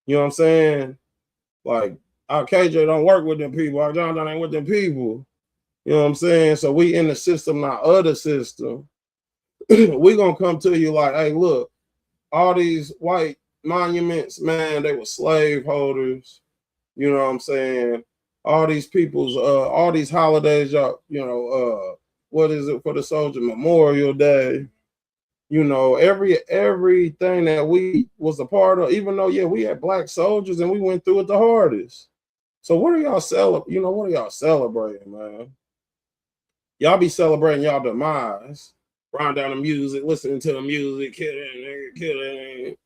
You know what I'm saying? Like, KJ don't work with them people. John ain't with them people. You know what I'm saying? So we in the system, not other system. We gonna come to you like, hey, look, all these white monuments, man, they were slave holders. You know what I'm saying? All these people's, all these holidays, y'all, you know, what is it for the soldier? Memorial Day. You know, everything that we was a part of, even though, yeah, we had black soldiers and we went through it the hardest. So what are y'all celebrating? You know, what are y'all celebrating, man? Y'all be celebrating y'all demise. riding down the music, listening to the music, killing.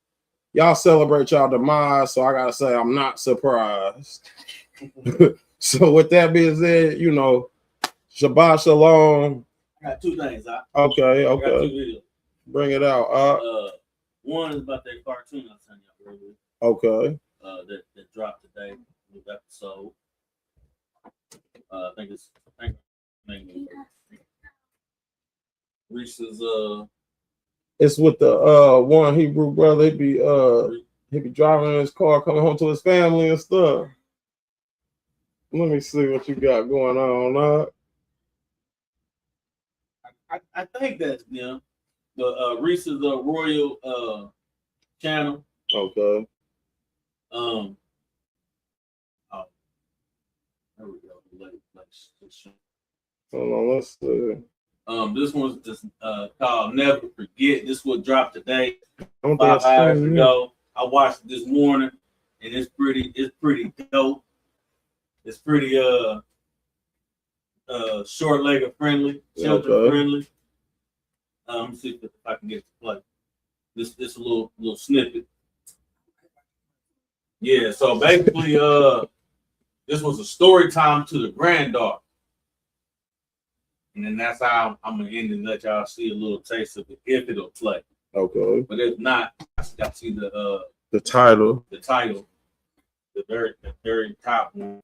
Y'all celebrate y'all demise, so I gotta say I'm not surprised. So with that being said, you know, Shabbat Shalom. I got two things. Okay. I got two videos. Bring it out. One is about that cartoon I was telling y'all earlier. Okay. That dropped today. New episode. I think Reese's it's with the one Hebrew brother. He be driving in his car, coming home to his family and stuff. Let me see what you got going on. I think that's them. The Reese's Royal channel. Okay. Oh, there we go. Hold on, let's see. This one's just called Never Forget. This one dropped today, I don't 5 think I've hours seen ago. I watched it this morning, and it's pretty dope. It's pretty short-legged friendly, children friendly. Let me see if I can get it to play. This a little snippet. Yeah, so basically this was a story time to the granddaughter. And then that's how I'm gonna end and let y'all see a little taste of it if it'll play. Okay. But if not, y'all see the title. The title, the very top one.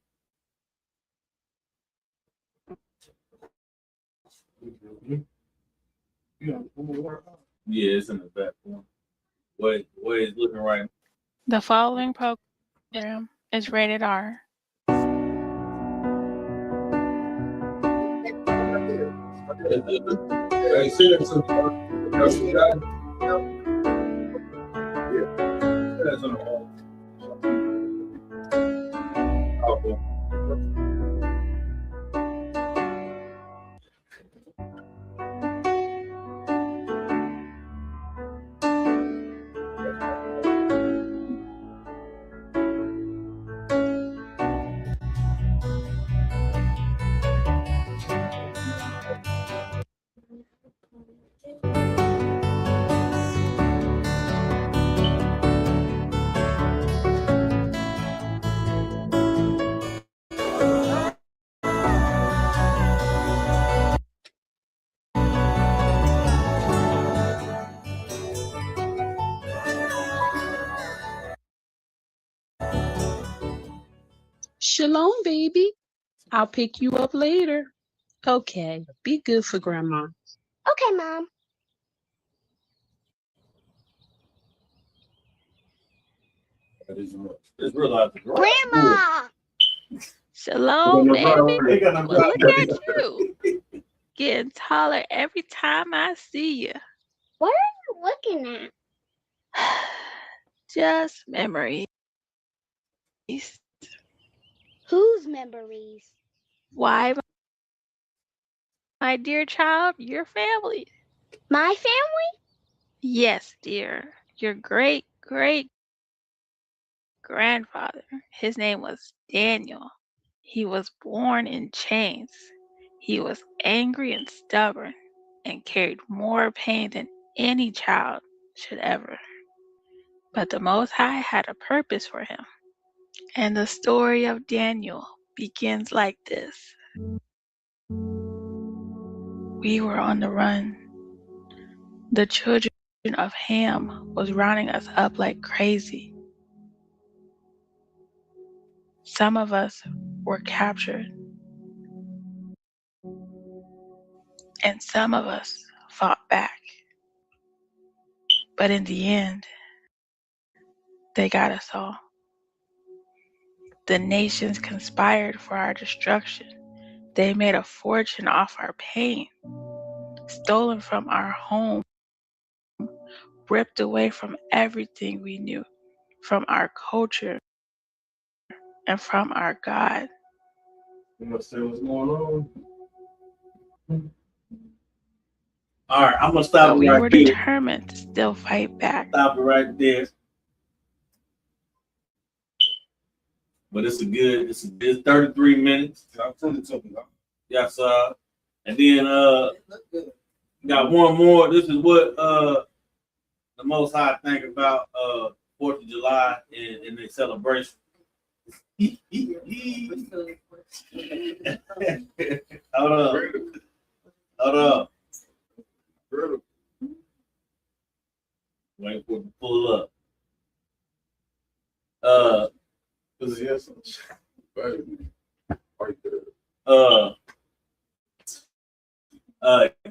Yeah, it's in the back one. Way it's looking right. The following program is rated R. Hey, send it to me. That's on the okay. Shalom, baby. I'll pick you up later. Okay, be good for Grandma. Okay, Mom. It's real Grandma! Shalom, baby. Well, Look at you. Getting taller every time I see you. What are you looking at? Just memories. Whose memories? Why, my dear child, your family. My family? Yes, dear. Your great grandfather. His name was Daniel. He was born in chains. He was angry and stubborn and carried more pain than any child should ever. But the Most High had a purpose for him. And the story of Daniel begins like this. We were on the run. The children of Ham was rounding us up like crazy. Some of us were captured, and some of us fought back. But in the end, they got us all. The nations conspired for our destruction. They made a fortune off our pain, stolen from our home, ripped away from everything we knew, from our culture and from our God. You must say what's going on. all right, I'm gonna stop But we right were here. determined to still fight back. Stop it right there. But it's 33 minutes. I'll send it to me. Yes, and then you Got one more. This is what the Most High think about 4th of July and their celebration. Hold up. Hold up. Wait for it to pull up.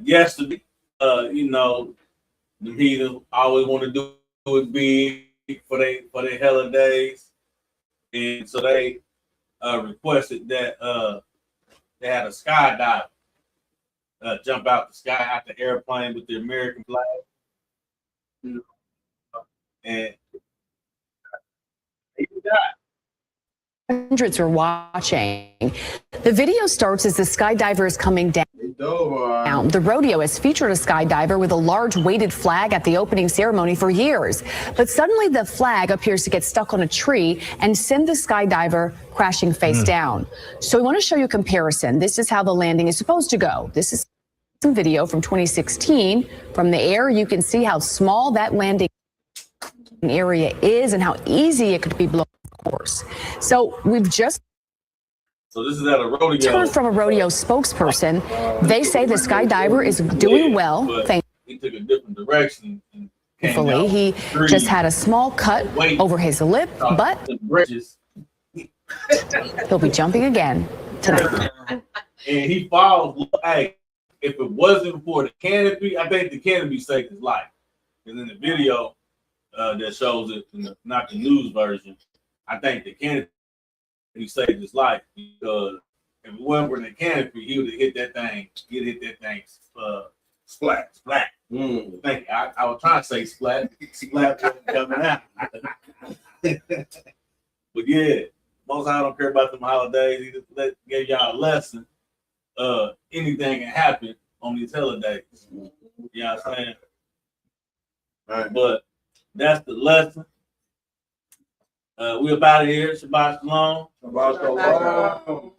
Yesterday, you know, the heathen always want to do it big for their holidays, and so they requested that they had a skydiver jump out the sky out the airplane with the American flag, and he died. Hundreds are watching. The video starts as the skydiver is coming down. The rodeo has featured a skydiver with a large weighted flag at the opening ceremony for years. But suddenly the flag appears to get stuck on a tree and send the skydiver crashing face down. So we want to show you a comparison. This is how the landing is supposed to go. This is some video from 2016. From the air, you can see how small that landing area is and how easy it could be blown off course. So we've just So this is at a rodeo. heard from a rodeo spokesperson. They say the skydiver is doing well. He took a different direction. And came Thankfully, down he the tree. just had a small cut over his lip, but The bridges. he'll be jumping again tonight. And he falls. Hey, if it wasn't for the canopy, I think the canopy saved his life. And in the video that shows it, not the news version, I think the canopy saved his life, because if it wasn't for the canopy, he would have hit that thing. He'd hit that thing splat. Thank you. I was trying to say splat. Splat wasn't coming out. But yeah, most I don't care about them holidays. He just gave y'all a lesson. Anything can happen on these holidays. You know what I'm saying? Right. But that's the lesson. We up out of here. Shabbat shalom. Shabbat shalom.